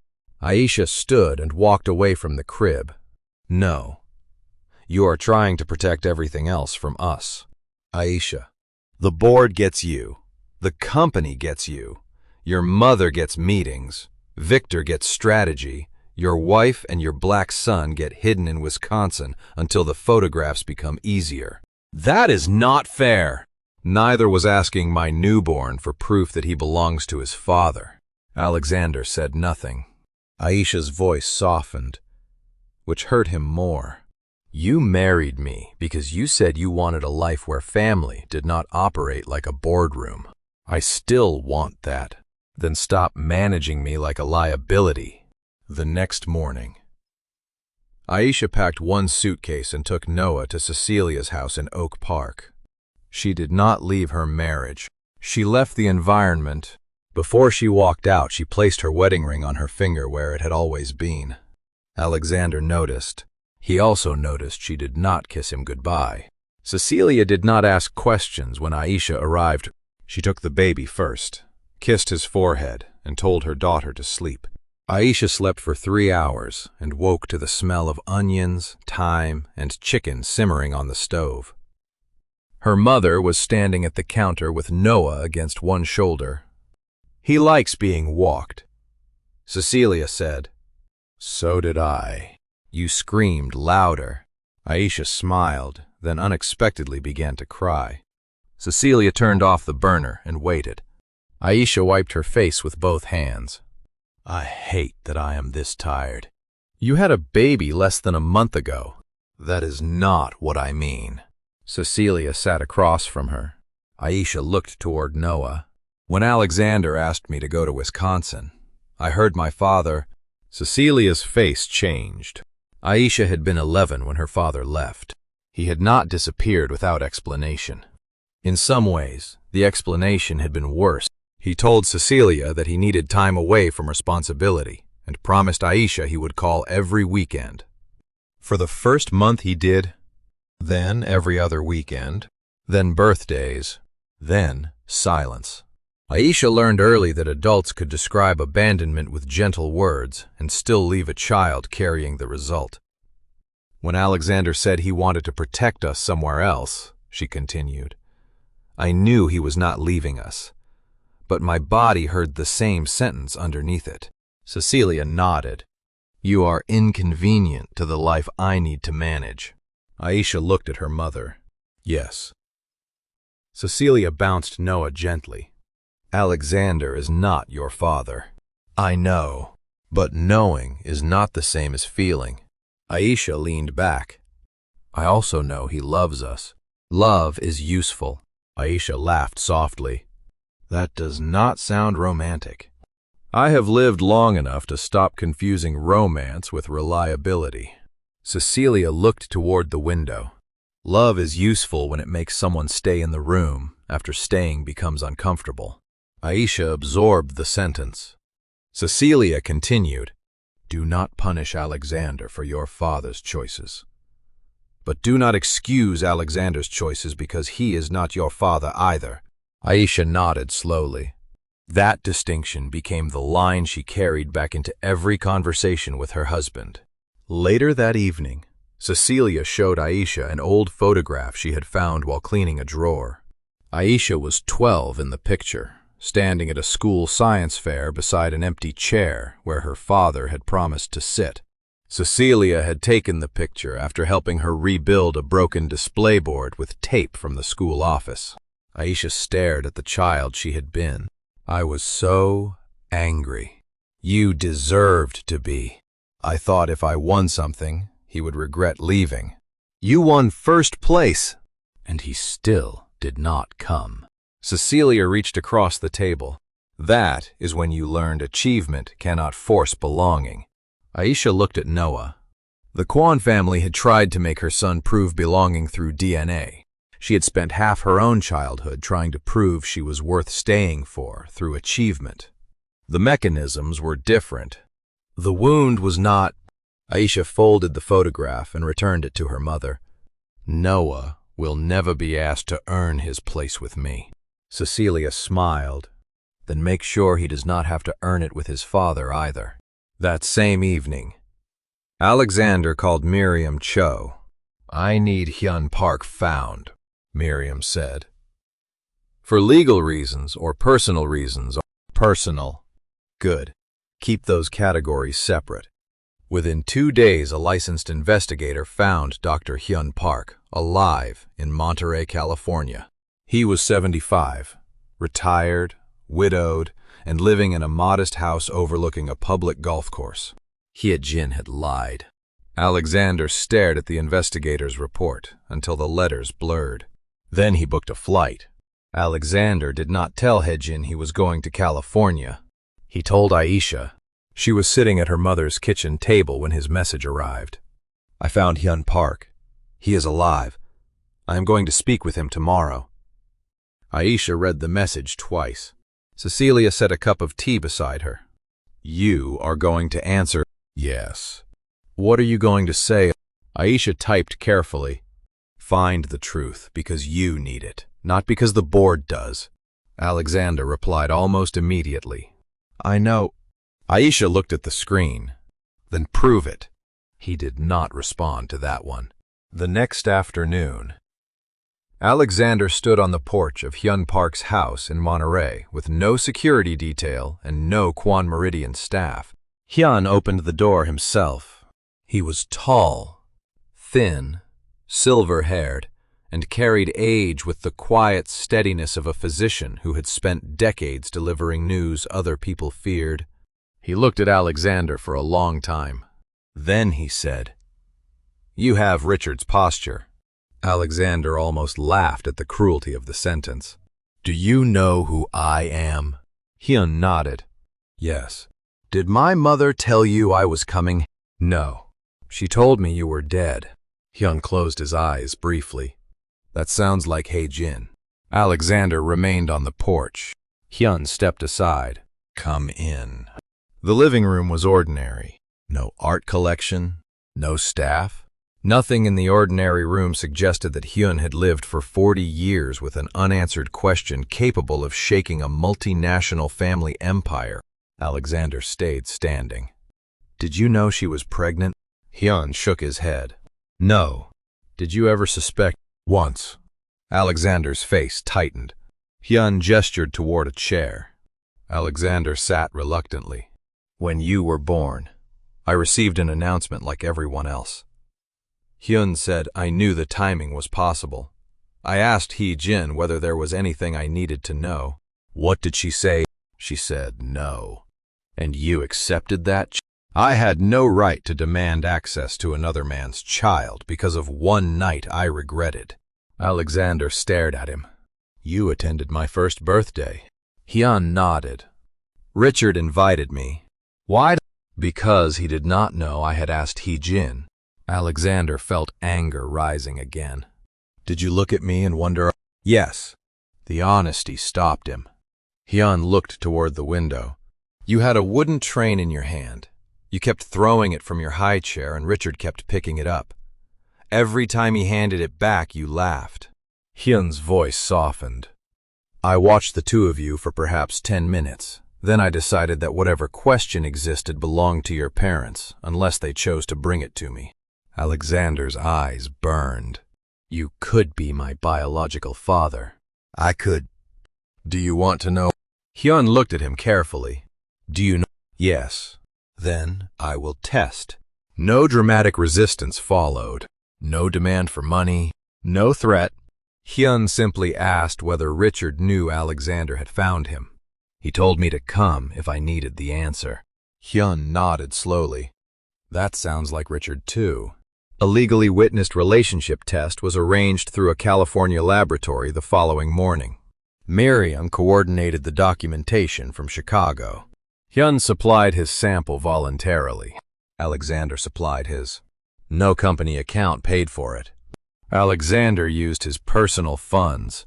Aisha stood and walked away from the crib. No. You are trying to protect everything else from us. Aisha, the board gets you. The company gets you. Your mother gets meetings. Victor gets strategy. Your wife and your black son get hidden in Wisconsin until the photographs become easier. That is not fair. Neither was asking my newborn for proof that he belongs to his father. Alexander said nothing. Aisha's voice softened, which hurt him more. You married me because you said you wanted a life where family did not operate like a boardroom. I still want that. Then stop managing me like a liability. The next morning, Aisha packed one suitcase and took Noah to Cecilia's house in Oak Park. She did not leave her marriage. She left the environment. Before she walked out, she placed her wedding ring on her finger where it had always been. Alexander noticed. He also noticed she did not kiss him goodbye. Cecilia did not ask questions when Aisha arrived. She took the baby first, kissed his forehead, and told her daughter to sleep. Aisha slept for 3 hours and woke to the smell of onions, thyme, and chicken simmering on the stove. Her mother was standing at the counter with Noah against one shoulder. He likes being walked. Cecilia said, So did I. You screamed louder. Aisha smiled, then unexpectedly began to cry. Cecilia turned off the burner and waited. Aisha wiped her face with both hands. I hate that I am this tired. You had a baby less than a month ago. That is not what I mean. Cecilia sat across from her. Aisha looked toward Noah. When Alexander asked me to go to Wisconsin, I heard my father. Cecilia's face changed. Aisha had been 11 when her father left. He had not disappeared without explanation. In some ways, the explanation had been worse. He told Cecilia that he needed time away from responsibility and promised Aisha he would call every weekend. For the first month he did, then every other weekend, then birthdays, then silence. Aisha learned early that adults could describe abandonment with gentle words and still leave a child carrying the result. When Alexander said he wanted to protect us somewhere else, she continued, I knew he was not leaving us, but my body heard the same sentence underneath it. Cecilia nodded. You are inconvenient to the life I need to manage. Aisha looked at her mother. Yes. Cecilia bounced Noah gently. Alexander is not your father. I know, but knowing is not the same as feeling. Aisha leaned back. I also know he loves us. Love is useful. Aisha laughed softly. That does not sound romantic. I have lived long enough to stop confusing romance with reliability. Cecilia looked toward the window. Love is useful when it makes someone stay in the room after staying becomes uncomfortable. Aisha absorbed the sentence. Cecilia continued, Do not punish Alexander for your father's choices. But do not excuse Alexander's choices because he is not your father either. Aisha nodded slowly. That distinction became the line she carried back into every conversation with her husband. Later that evening, Cecilia showed Aisha an old photograph she had found while cleaning a drawer. Aisha was 12 in the picture, standing at a school science fair beside an empty chair where her father had promised to sit. Cecilia had taken the picture after helping her rebuild a broken display board with tape from the school office. Aisha stared at the child she had been. I was so angry. You deserved to be. I thought if I won something, he would regret leaving. You won first place, and he still did not come. Cecilia reached across the table. That is when you learned achievement cannot force belonging. Aisha looked at Noah. The Kwan family had tried to make her son prove belonging through DNA. She had spent half her own childhood trying to prove she was worth staying for through achievement. The mechanisms were different. The wound was not... Aisha folded the photograph and returned it to her mother. Noah will never be asked to earn his place with me. Cecilia smiled. then make sure he does not have to earn it with his father either. That same evening, Alexander called Miriam Cho. "I need Hyun Park found," Miriam said. "For legal reasons or personal reasons?" "Personal." "Good. Keep those categories separate." Within 2 days, a licensed investigator found Dr. Hyun Park alive in Monterey, California. He was 75, retired, widowed, and living in a modest house overlooking a public golf course. Hye-jin had lied. Alexander stared at the investigator's report until the letters blurred. Then he booked a flight. Alexander did not tell Hye-jin he was going to California. He told Aisha. She was sitting at her mother's kitchen table when his message arrived. "I found Hyun Park. He is alive. I am going to speak with him tomorrow." Aisha read the message twice. Cecilia set a cup of tea beside her. "You are going to answer?" "Yes." "What are you going to say?" Aisha typed carefully. "Find the truth because you need it, not because the board does." Alexander replied almost immediately. "I know." Aisha looked at the screen. "Then prove it." He did not respond to that one. The next afternoon, Alexander stood on the porch of Hyun Park's house in Monterey with no security detail and no Quan Meridian staff. Hyun opened the door himself. He was tall, thin, silver-haired, and carried age with the quiet steadiness of a physician who had spent decades delivering news other people feared. He looked at Alexander for a long time. Then he said, "You have Richard's posture." Alexander almost laughed at the cruelty of the sentence. "Do you know who I am?" Hyun nodded. "Yes." "Did my mother tell you I was coming?" "No. She told me you were dead." Hyun closed his eyes briefly. "That sounds like Hye-jin." Alexander remained on the porch. Hyun stepped aside. "Come in." The living room was ordinary. No art collection, no staff. Nothing in the ordinary room suggested that Hyun had lived for 40 years with an unanswered question capable of shaking a multinational family empire. Alexander stayed standing. "Did you know she was pregnant?" Hyun shook his head. "No." "Did you ever suspect?" "Once." Alexander's face tightened. Hyun gestured toward a chair. Alexander sat reluctantly. "When you were born, I received an announcement like everyone else." Hyun said, "I knew the timing was possible. I asked Hye-jin whether there was anything I needed to know." "What did she say?" "She said no." "And you accepted that?" "I had no right to demand access to another man's child because of one night I regretted." Alexander stared at him. "You attended my first birthday." Hyun nodded. "Richard invited me." "Why?" "Because he did not know I had asked Hye-jin." Alexander felt anger rising again. "Did you look at me and wonder?" "Yes." The honesty stopped him. Hyun looked toward the window. "You had a wooden train in your hand. You kept throwing it from your high chair and Richard kept picking it up. Every time he handed it back, you laughed." Hyun's voice softened. "I watched the two of you for perhaps 10 minutes. Then I decided that whatever question existed belonged to your parents, unless they chose to bring it to me." Alexander's eyes burned. "You could be my biological father." "I could." "Do you want to know?" Hyun looked at him carefully. "Do you know?" "Yes." "Then I will test." No dramatic resistance followed. No demand for money. No threat. Hyun simply asked whether Richard knew Alexander had found him. "He told me to come if I needed the answer." Hyun nodded slowly. "That sounds like Richard too." A legally witnessed relationship test was arranged through a California laboratory the following morning. Miriam coordinated the documentation from Chicago. Hyun supplied his sample voluntarily. Alexander supplied his. No company account paid for it. Alexander used his personal funds.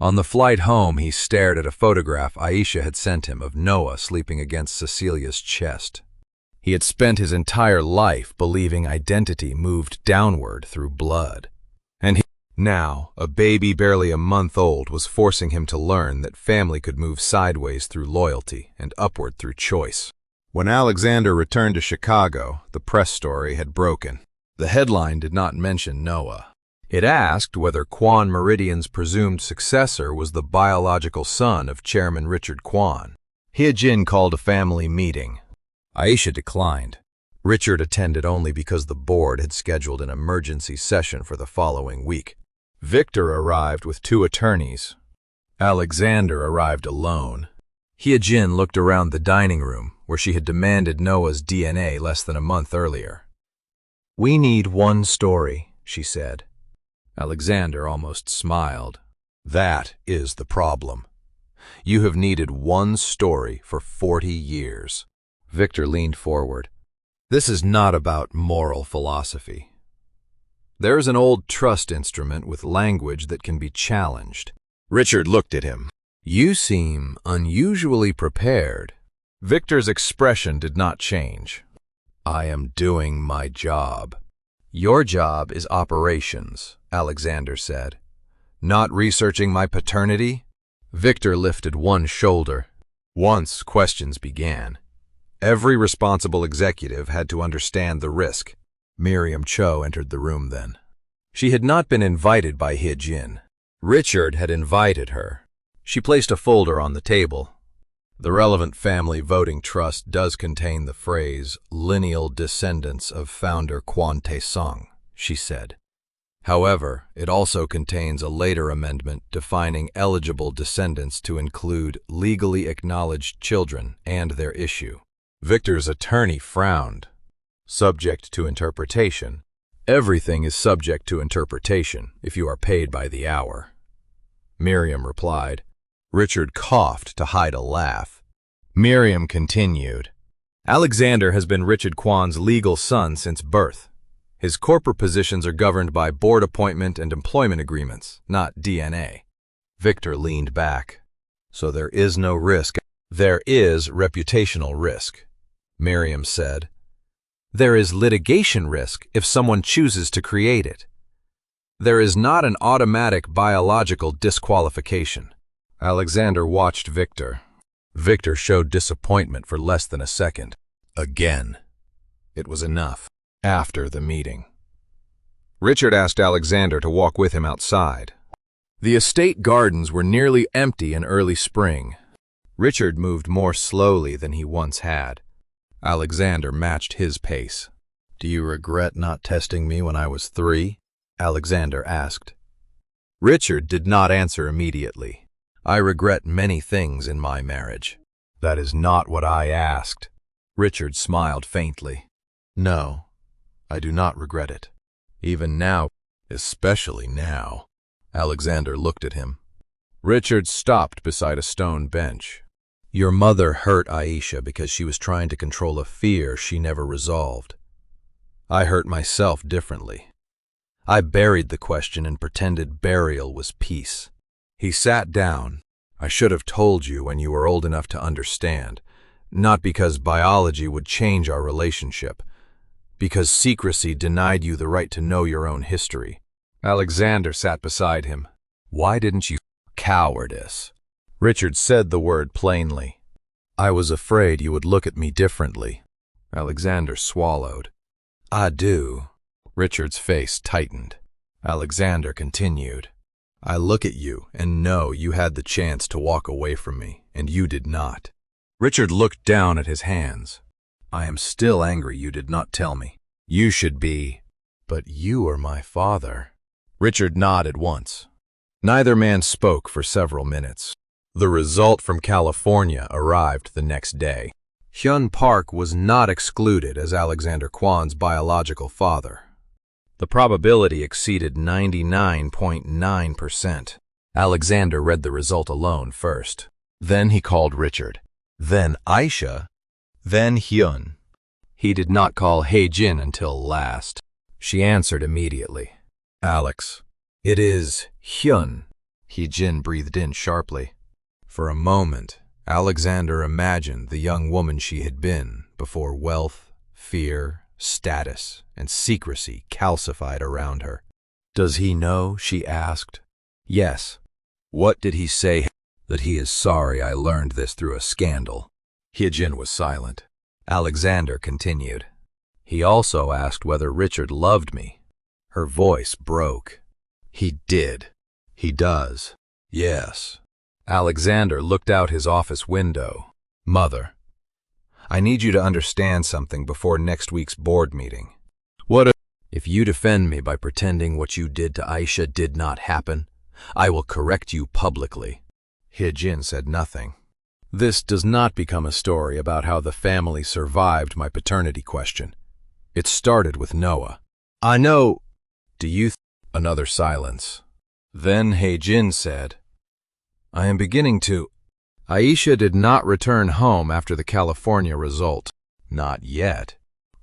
On the flight home, he stared at a photograph Aisha had sent him of Noah sleeping against Cecilia's chest. He had spent his entire life believing identity moved downward through blood. And Now, a baby barely a month old was forcing him to learn that family could move sideways through loyalty and upward through choice. When Alexander returned to Chicago, the press story had broken. The headline did not mention Noah. It asked whether Quan Meridian's presumed successor was the biological son of Chairman Richard Quan. Hye-jin called a family meeting. Aisha declined. Richard attended only because the board had scheduled an emergency session for the following week. Victor arrived with 2 attorneys. Alexander arrived alone. Hye-jin looked around the dining room, where she had demanded Noah's DNA less than a month earlier. "We need one story," she said. Alexander almost smiled. "That is the problem. You have needed one story for 40 years. Victor leaned forward. "This is not about moral philosophy. There is an old trust instrument with language that can be challenged." Richard looked at him. "You seem unusually prepared." Victor's expression did not change. "I am doing my job." "Your job is operations," Alexander said. "Not researching my paternity?" Victor lifted one shoulder. Once questions began, every responsible executive had to understand the risk. Miriam Cho entered the room then. She had not been invited by Hye-jin. Richard had invited her. She placed a folder on the table. The relevant family voting trust does contain the phrase, lineal descendants of founder Kwon Tae-sung, she said. However, it also contains a later amendment defining eligible descendants to include legally acknowledged children and their issue. Victor's attorney frowned. Subject to interpretation. Everything is subject to interpretation if you are paid by the hour. Miriam replied. Richard coughed to hide a laugh. Miriam continued. Alexander has been Richard Kwan's legal son since birth. His corporate positions are governed by board appointment and employment agreements, not DNA. Victor leaned back. So there is no risk. There is reputational risk, Miriam said. There is litigation risk if someone chooses to create it. There is not an automatic biological disqualification. Alexander watched Victor. Victor showed disappointment for less than a second. Again. It was enough. After the meeting, Richard asked Alexander to walk with him outside. The estate gardens were nearly empty in early spring. Richard moved more slowly than he once had. Alexander matched his pace. Do you regret not testing me when I was 3? Alexander asked. Richard did not answer immediately. I regret many things in my marriage. That is not what I asked. Richard smiled faintly. No, I do not regret it. Even now, especially now. Alexander looked at him. Richard stopped beside a stone bench. Your mother hurt Aisha because she was trying to control a fear she never resolved. I hurt myself differently. I buried the question and pretended burial was peace. He sat down. I should have told you when you were old enough to understand, not because biology would change our relationship, because secrecy denied you the right to know your own history. Alexander sat beside him. Why didn't you? Cowardice. Richard said the word plainly. I was afraid you would look at me differently. Alexander swallowed. I do. Richard's face tightened. Alexander continued. I look at you and know you had the chance to walk away from me, and you did not. Richard looked down at his hands. I am still angry you did not tell me. You should be. But you are my father. Richard nodded once. Neither man spoke for several minutes. The result from California arrived the next day. Hyun Park was not excluded as Alexander Kwan's biological father. The probability exceeded 99.9%. Alexander read the result alone first. Then he called Richard. Then Aisha. Then Hyun. He did not call Hye-jin until last. She answered immediately. Alex. It is Hyun. Hye-jin breathed in sharply. For a moment, Alexander imagined the young woman she had been before wealth, fear, status, and secrecy calcified around her. Does he know? She asked. Yes. What did he say? That he is sorry I learned this through a scandal. Hyejin was silent. Alexander continued. He also asked whether Richard loved me. Her voice broke. He did. He does. Yes. Alexander looked out his office window. Mother, I need you to understand something before next week's board meeting. What if you defend me by pretending what you did to Aisha did not happen, I will correct you publicly. Hyejin said nothing. This does not become a story about how the family survived my paternity question. It started with Noah. I know. Do you Another silence. Then Hyejin said, I am beginning to. Aisha did not return home after the California result. Not yet.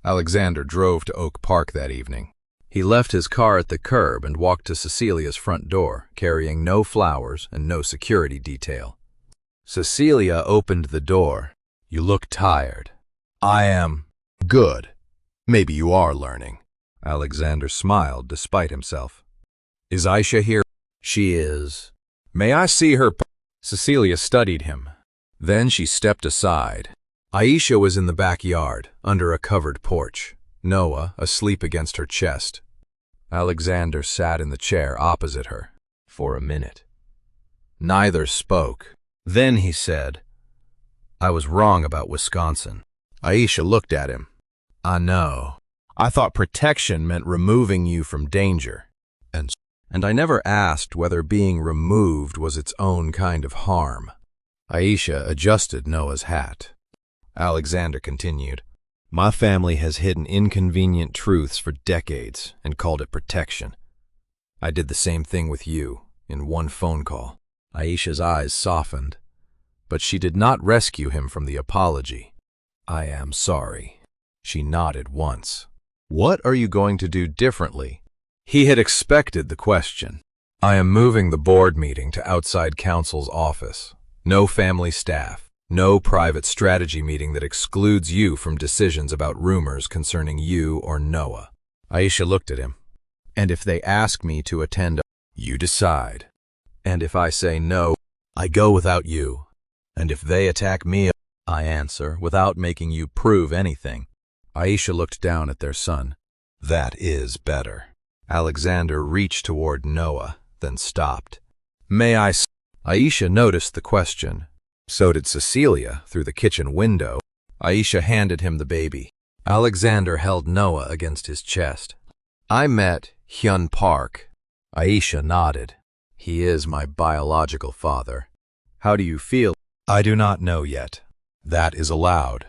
Alexander drove to Oak Park that evening. He left his car at the curb and walked to Cecilia's front door, carrying no flowers and no security detail. Cecilia opened the door. You look tired. I am. Good. Maybe you are learning. Alexander smiled despite himself. Is Aisha here? She is. May I see her? Cecilia studied him. Then she stepped aside. Aisha was in the backyard, under a covered porch, Noah asleep against her chest. Alexander sat in the chair opposite her for a minute. Neither spoke. Then he said, I was wrong about Wisconsin. Aisha looked at him. I know. I thought protection meant removing you from danger. And I never asked whether being removed was its own kind of harm. Aisha adjusted Noah's hat. Alexander continued, My family has hidden inconvenient truths for decades and called it protection. I did the same thing with you, in one phone call. Aisha's eyes softened, but she did not rescue him from the apology. I am sorry. She nodded once. What are you going to do differently? He had expected the question. I am moving the board meeting to outside counsel's office. No family staff. No private strategy meeting that excludes you from decisions about rumors concerning you or Noah. Aisha looked at him. And if they ask me to attend, you decide. And if I say no, I go without you. And if they attack me, I answer without making you prove anything. Aisha looked down at their son. That is better. Alexander reached toward Noah, then stopped. May I? Aisha noticed the question. So did Cecilia through the kitchen window. Aisha handed him the baby. Alexander held Noah against his chest. I met Hyun Park. Aisha nodded. He is my biological father. How do you feel? I do not know yet. That is allowed.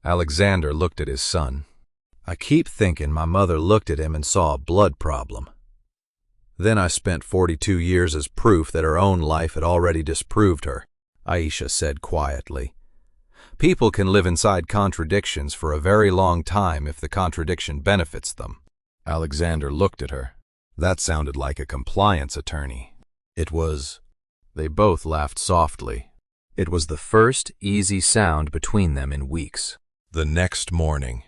Alexander looked at his son. I keep thinking my mother looked at him and saw a blood problem. Then I spent 42 years as proof that her own life had already disproved her, Aisha said quietly. People can live inside contradictions for a very long time if the contradiction benefits them. Alexander looked at her. That sounded like a compliance attorney. It was. They both laughed softly. It was the first easy sound between them in weeks. The next morning.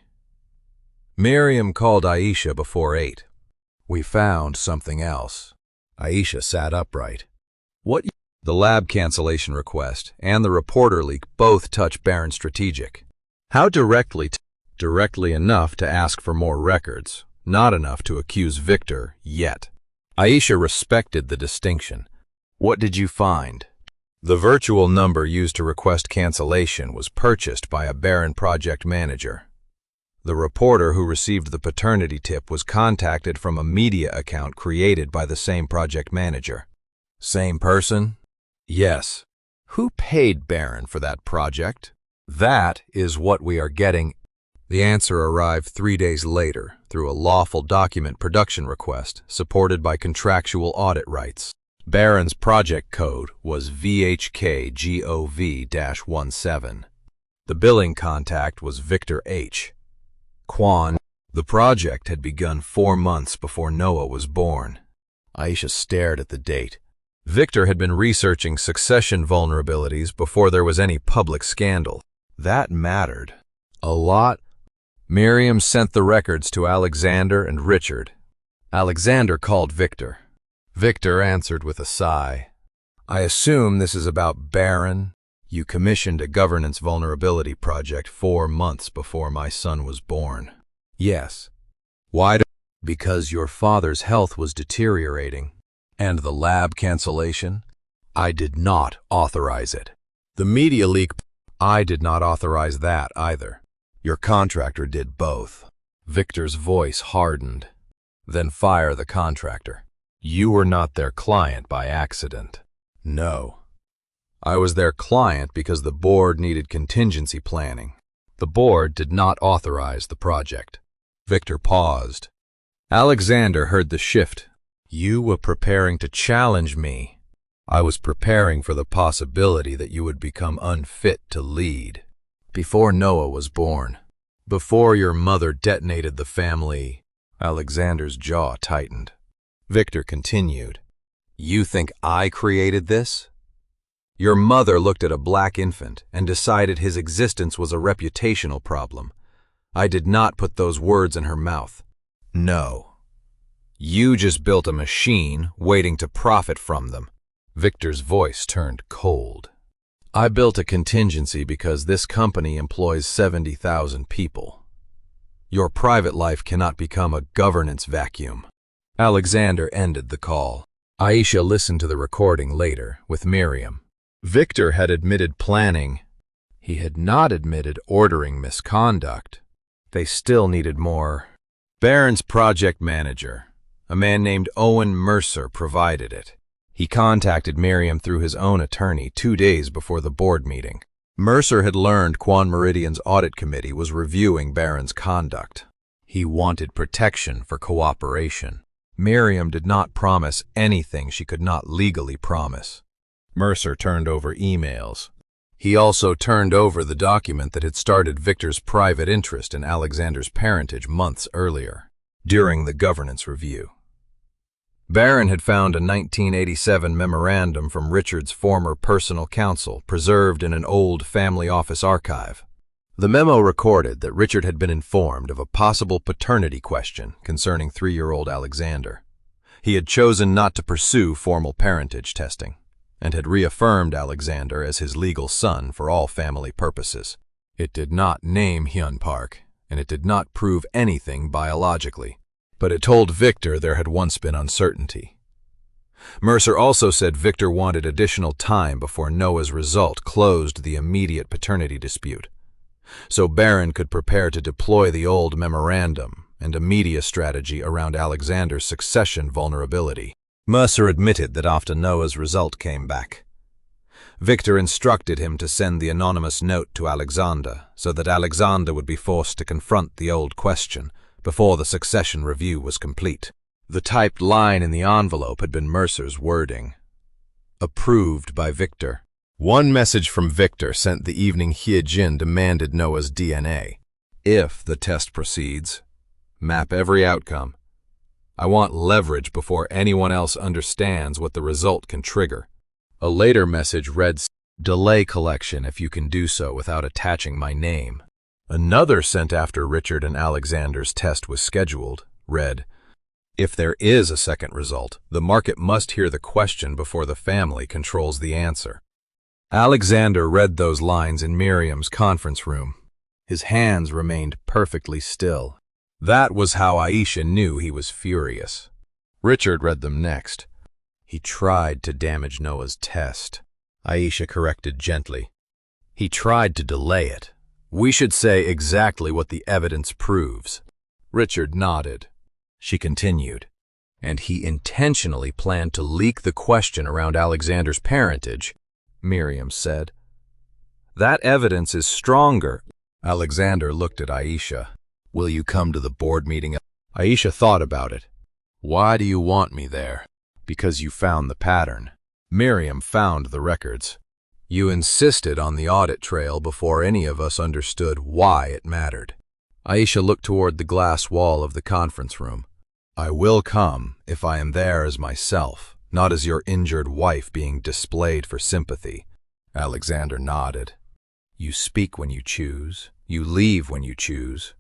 Miriam called Aisha before 8. We found something else. Aisha sat upright. What? The lab cancellation request and the reporter leak both touch Barron Strategic. How directly? Directly enough to ask for more records, not enough to accuse Victor yet. Aisha respected the distinction. What did you find? The virtual number used to request cancellation was purchased by a Barron project manager. The reporter who received the paternity tip was contacted from a media account created by the same project manager. Same person? Yes. Who paid Barron for that project? That is what we are getting. The answer arrived 3 days later through a lawful document production request supported by contractual audit rights. Barron's project code was VHKGOV-17. The billing contact was Victor H. Kwon. The project had begun 4 months before Noah was born. Aisha stared at the date. Victor had been researching succession vulnerabilities before there was any public scandal. That mattered. A lot. Miriam sent the records to Alexander and Richard. Alexander called Victor. Victor answered with a sigh. I assume this is about Baron. You commissioned a governance vulnerability project 4 months before my son was born. Yes. Why? Because your father's health was deteriorating. And the lab cancellation? I did not authorize it. The media leak? I did not authorize that either. Your contractor did both. Victor's voice hardened. Then fire the contractor. You were not their client by accident. No. I was their client because the board needed contingency planning. The board did not authorize the project. Victor paused. Alexander heard the shift. You were preparing to challenge me. I was preparing for the possibility that you would become unfit to lead. Before Noah was born, before your mother detonated the family, Alexander's jaw tightened. Victor continued. You think I created this? Your mother looked at a black infant and decided his existence was a reputational problem. I did not put those words in her mouth. No. You just built a machine waiting to profit from them. Victor's voice turned cold. I built a contingency because this company employs 70,000 people. Your private life cannot become a governance vacuum. Alexander ended the call. Aisha listened to the recording later with Miriam. Victor had admitted planning. He had not admitted ordering misconduct. They still needed more. Baron's project manager, a man named Owen Mercer, provided it. He contacted Miriam through his own attorney 2 days before the board meeting. Mercer had learned Quan Meridian's audit committee was reviewing Baron's conduct. He wanted protection for cooperation. Miriam did not promise anything she could not legally promise. Mercer turned over emails. He also turned over the document that had started Victor's private interest in Alexander's parentage months earlier, during the governance review. Baron had found a 1987 memorandum from Richard's former personal counsel preserved in an old family office archive. The memo recorded that Richard had been informed of a possible paternity question concerning 3-year-old Alexander. He had chosen not to pursue formal parentage testing, and had reaffirmed Alexander as his legal son for all family purposes. It did not name Hyun Park, and it did not prove anything biologically, but it told Victor there had once been uncertainty. Mercer also said Victor wanted additional time before Noah's result closed the immediate paternity dispute, so Baron could prepare to deploy the old memorandum and a media strategy around Alexander's succession vulnerability. Mercer admitted that after Noah's result came back, Victor instructed him to send the anonymous note to Alexander so that Alexander would be forced to confront the old question before the succession review was complete. The typed line in the envelope had been Mercer's wording. Approved by Victor. One message from Victor sent the evening Hyejin demanded Noah's DNA. If the test proceeds, map every outcome. I want leverage before anyone else understands what the result can trigger. A later message read, delay collection if you can do so without attaching my name. Another sent after Richard and Alexander's test was scheduled read, if there is a second result, the market must hear the question before the family controls the answer. Alexander read those lines in Miriam's conference room. His hands remained perfectly still. That was how Aisha knew he was furious. Richard read them next. He tried to damage Noah's test. Aisha corrected gently. He tried to delay it. We should say exactly what the evidence proves. Richard nodded. She continued. And he intentionally planned to leak the question around Alexander's parentage, Miriam said. That evidence is stronger. Alexander looked at Aisha. Will you come to the board meeting? Aisha thought about it. Why do you want me there? Because you found the pattern. Miriam found the records. You insisted on the audit trail before any of us understood why it mattered. Aisha looked toward the glass wall of the conference room. I will come if I am there as myself, not as your injured wife being displayed for sympathy. Alexander nodded. You speak when you choose. You leave when you choose.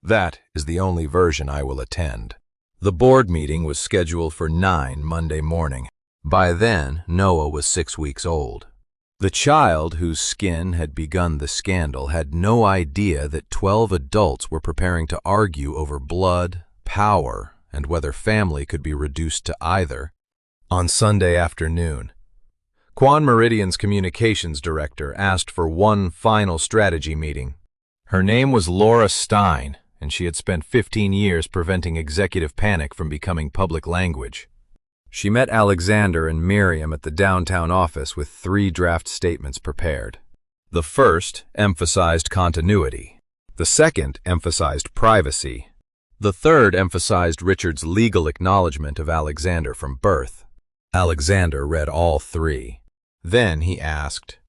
That is the only version I will attend. The board meeting was scheduled for 9 Monday morning. By then, Noah was 6 weeks old. The child whose skin had begun the scandal had no idea that 12 adults were preparing to argue over blood, power, and whether family could be reduced to either. On Sunday afternoon, Quan Meridian's communications director asked for one final strategy meeting. Her name was Laura Stein, and she had spent 15 years preventing executive panic from becoming public language. She met Alexander and Miriam at the downtown office with 3 draft statements prepared. The first emphasized continuity. The second emphasized privacy. The third emphasized Richard's legal acknowledgement of Alexander from birth. Alexander read all 3. Then he asked,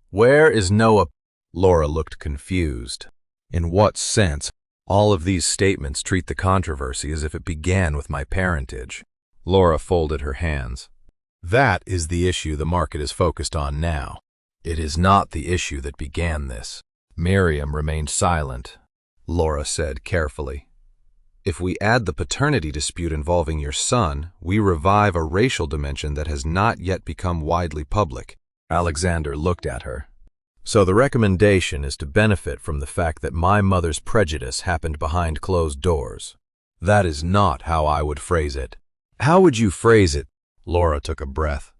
"Where is Noah?" Laura looked confused. In what sense? All of these statements treat the controversy as if it began with my parentage. Laura folded her hands. That is the issue the market is focused on now. It is not the issue that began this. Miriam remained silent. Laura said carefully, "If we add the paternity dispute involving your son, we revive a racial dimension that has not yet become widely public." Alexander looked at her. "So the recommendation is to benefit from the fact that my mother's prejudice happened behind closed doors. That is not how I would phrase it." "How would you phrase it?" Laura took a breath.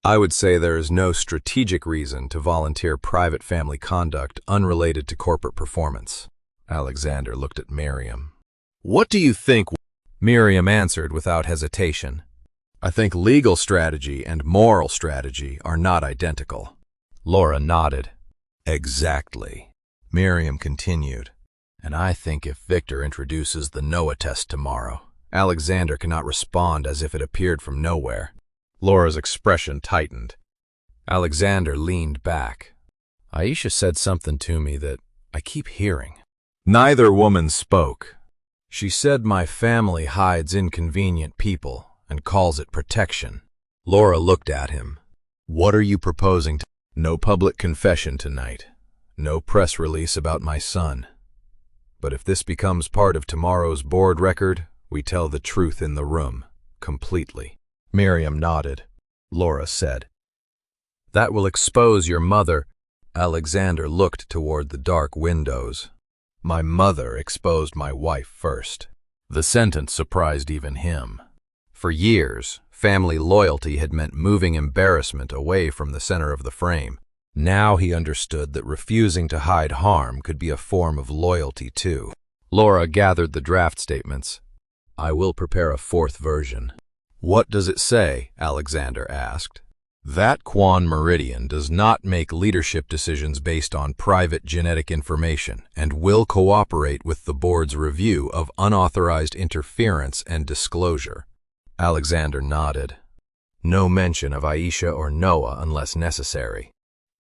"I would say there is no strategic reason to volunteer private family conduct unrelated to corporate performance." Alexander looked at Miriam. "What do you think?" Miriam answered without hesitation. "I think legal strategy and moral strategy are not identical." Laura nodded. "Exactly." Miriam continued. "And I think if Victor introduces the Noah test tomorrow, Alexander cannot respond as if it appeared from nowhere." Laura's expression tightened. Alexander leaned back. "Aisha said something to me that I keep hearing." Neither woman spoke. "She said my family hides inconvenient people and calls it protection." Laura looked at him. "What are you proposing to—" "No public confession tonight. No press release about my son. But if this becomes part of tomorrow's board record, we tell the truth in the room, completely." Miriam nodded. Laura said, "That will expose your mother." Alexander looked toward the dark windows. "My mother exposed my wife first." The sentence surprised even him. For years, family loyalty had meant moving embarrassment away from the center of the frame. Now he understood that refusing to hide harm could be a form of loyalty too. Laura gathered the draft statements. "I will prepare a 4th version." "What does it say?" Alexander asked. "That Quan Meridian does not make leadership decisions based on private genetic information and will cooperate with the board's review of unauthorized interference and disclosure." Alexander nodded. "No mention of Aisha or Noah unless necessary."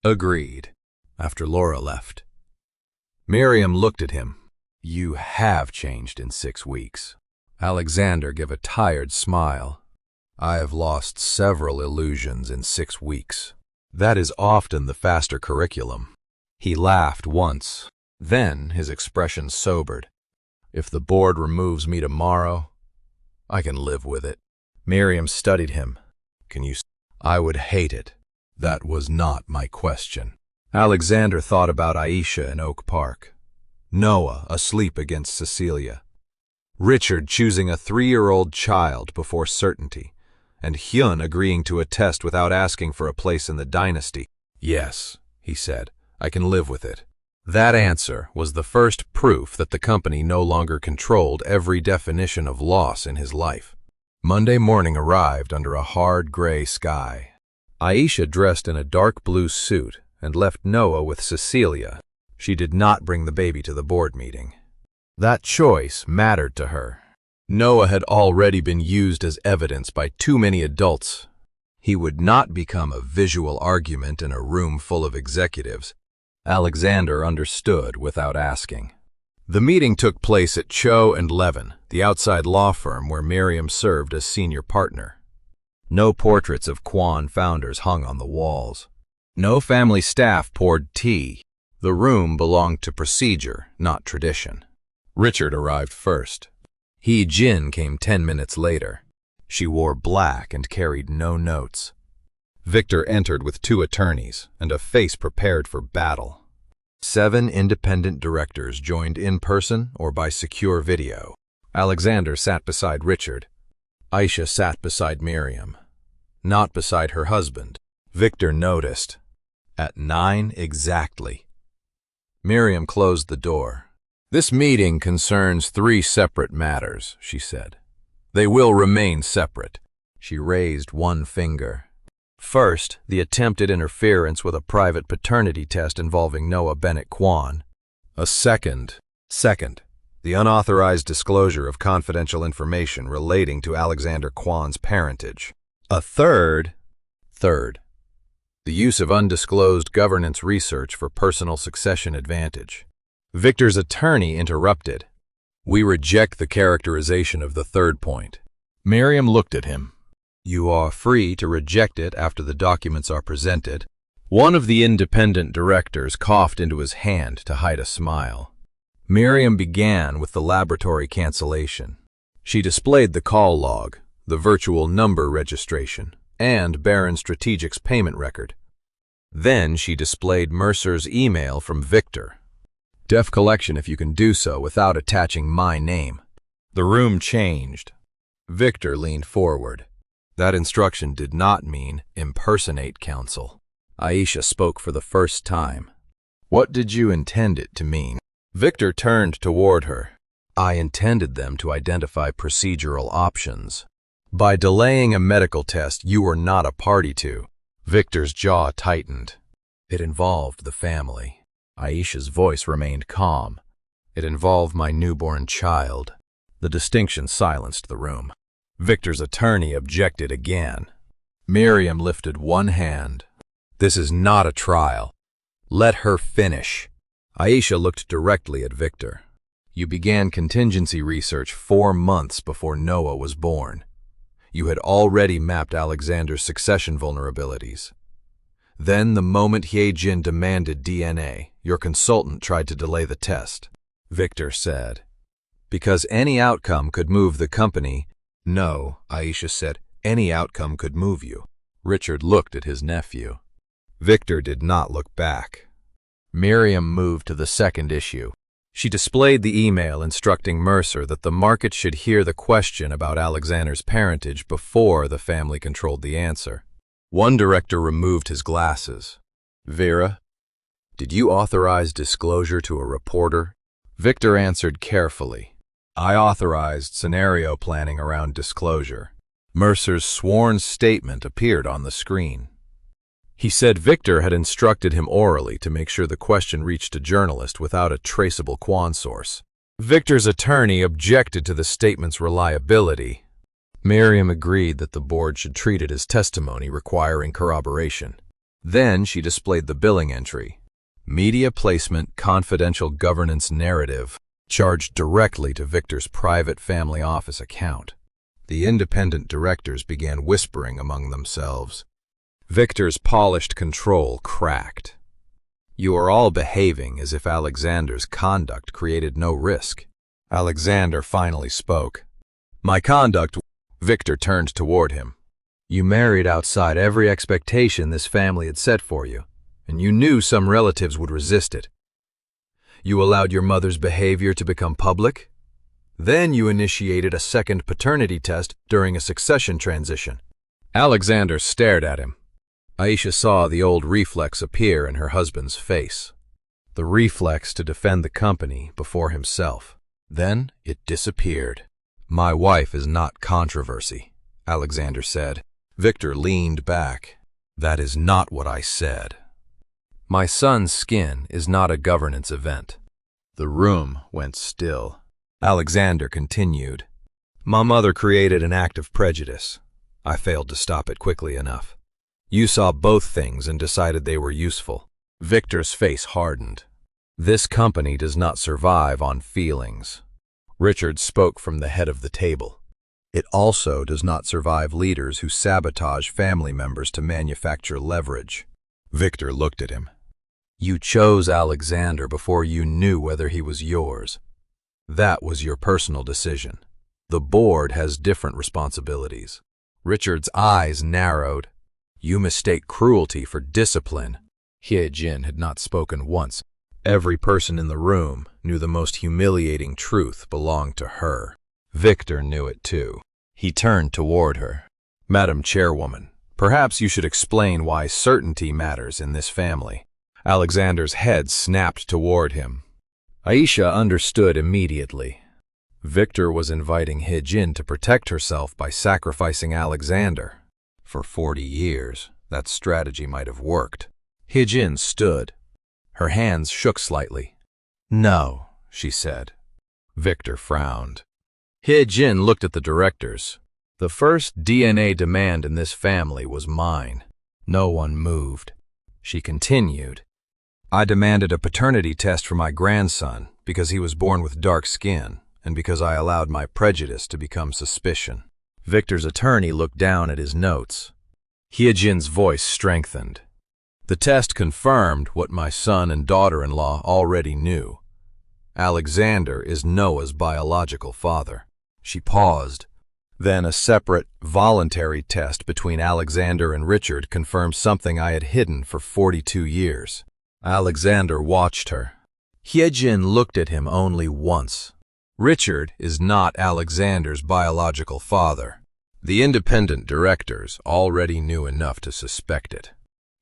"Agreed." After Laura left, Miriam looked at him. "You have changed in 6 weeks." Alexander gave a tired smile. "I have lost several illusions in 6 weeks. That is often the faster curriculum." He laughed once. Then his expression sobered. "If the board removes me tomorrow, I can live with it." Miriam studied him. "Can you—" "I would hate it. That was not my question." Alexander thought about Aisha in Oak Park. Noah asleep against Cecilia. Richard choosing a 3-year-old child before certainty, and Hyun agreeing to a test without asking for a place in the dynasty. "Yes," he said, "I can live with it." That answer was the first proof that the company no longer controlled every definition of loss in his life. Monday morning arrived under a hard gray sky. Aisha dressed in a dark blue suit and left Noah with Cecilia. She did not bring the baby to the board meeting. That choice mattered to her. Noah had already been used as evidence by too many adults. He would not become a visual argument in a room full of executives. Alexander understood without asking. The meeting took place at Cho and Levin, the outside law firm where Miriam served as senior partner. No portraits of Quan founders hung on the walls. No family staff poured tea. The room belonged to procedure, not tradition. Richard arrived first. Jin came 10 minutes later. She wore black and carried no notes. Victor entered with 2 attorneys and a face prepared for battle. 7 independent directors joined in person or by secure video. Alexander sat beside Richard. Aisha sat beside Miriam, not beside her husband. Victor noticed. At 9 exactly. Miriam closed the door. "This meeting concerns 3 separate matters," she said. "They will remain separate." She raised one finger. First, the attempted interference with a private paternity test involving Noah Bennett Kwan. A second, the unauthorized disclosure of confidential information relating to Alexander Kwan's parentage. A third, the use of undisclosed governance research for personal succession advantage. Victor's attorney interrupted. "We reject the characterization of the third point." Miriam looked at him. "You are free to reject it after the documents are presented." One of the independent directors coughed into his hand to hide a smile. Miriam began with the laboratory cancellation. She displayed the call log, the virtual number registration, and Baron Strategic's payment record. Then she displayed Mercer's email from Victor. "Def collection if you can do so without attaching my name." The room changed. Victor leaned forward. That instruction did not mean impersonate counsel. Aisha spoke for the first time. "What did you intend it to mean?" Victor turned toward her. "I intended them to identify procedural options. By delaying a medical test you were not a party to." Victor's jaw tightened. "It involved the family." Aisha's voice remained calm. "It involved my newborn child." The distinction silenced the room. Victor's attorney objected again. Miriam lifted one hand. "This is not a trial. Let her finish." Aisha looked directly at Victor. "You began contingency research 4 months before Noah was born. You had already mapped Alexander's succession vulnerabilities. Then, the moment Jin demanded DNA, your consultant tried to delay the test." Victor said. "Because any outcome could move the company." "No," Aisha said, "any outcome could move you." Richard looked at his nephew. Victor did not look back. Miriam moved to the second issue. She displayed the email instructing Mercer that the market should hear the question about Alexander's parentage before the family controlled the answer. One director removed his glasses. "Vera, did you authorize disclosure to a reporter?" Victor answered carefully. "I authorized scenario planning around disclosure." Mercer's sworn statement appeared on the screen. He said Victor had instructed him orally to make sure the question reached a journalist without a traceable Kwan source. Victor's attorney objected to the statement's reliability. Miriam agreed that the board should treat it as testimony requiring corroboration. Then she displayed the billing entry. Media placement confidential governance narrative, charged directly to Victor's private family office account. The independent directors began whispering among themselves. Victor's polished control cracked. "You are all behaving as if Alexander's conduct created no risk." Alexander finally spoke. "My conduct..." Victor turned toward him. "You married outside every expectation this family had set for you, and you knew some relatives would resist it. You allowed your mother's behavior to become public. Then you initiated a second paternity test during a succession transition." Alexander stared at him. Aisha saw the old reflex appear in her husband's face. The reflex to defend the company before himself. Then it disappeared. "My wife is not controversy," Alexander said. Victor leaned back. "That is not what I said. My son's skin is not a governance event." The room went still. Alexander continued. "My mother created an act of prejudice. I failed to stop it quickly enough. You saw both things and decided they were useful." Victor's face hardened. "This company does not survive on feelings." Richard spoke from the head of the table. "It also does not survive leaders who sabotage family members to manufacture leverage." Victor looked at him. "You chose Alexander before you knew whether he was yours. That was your personal decision. The board has different responsibilities. Richard's eyes narrowed. You mistake cruelty for discipline. Hye-jin had not spoken once. Every person in the room knew the most humiliating truth belonged to her. Victor knew it too. He turned toward her. Madam Chairwoman, perhaps you should explain why certainty matters in this family. Alexander's head snapped toward him. Aisha understood immediately. Victor was inviting Hye-jin to protect herself by sacrificing Alexander. For 40 years, that strategy might have worked. Hye-jin stood. Her hands shook slightly. No, she said. Victor frowned. Hye-jin looked at the directors. The first DNA demand in this family was mine. No one moved. She continued. I demanded a paternity test for my grandson because he was born with dark skin and because I allowed my prejudice to become suspicion. Victor's attorney looked down at his notes. Hye-jin's voice strengthened. The test confirmed what my son and daughter-in-law already knew. Alexander is Noah's biological father. She paused. Then a separate, voluntary test between Alexander and Richard confirmed something I had hidden for 42 years. Alexander watched her. Hye-jin looked at him only once. Richard is not Alexander's biological father. The independent directors already knew enough to suspect it.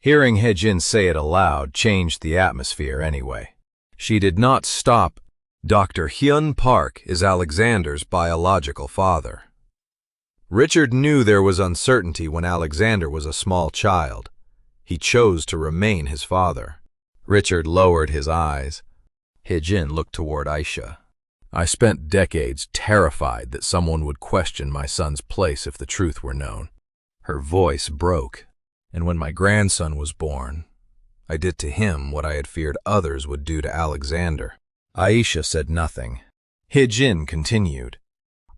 Hearing Hye-jin say it aloud changed the atmosphere anyway. She did not stop. Dr. Hyun Park is Alexander's biological father. Richard knew there was uncertainty when Alexander was a small child. He chose to remain his father. Richard lowered his eyes. Hye-jin looked toward Aisha. I spent decades terrified that someone would question my son's place if the truth were known. Her voice broke. And when my grandson was born, I did to him what I had feared others would do to Alexander. Aisha said nothing. Hye-jin continued.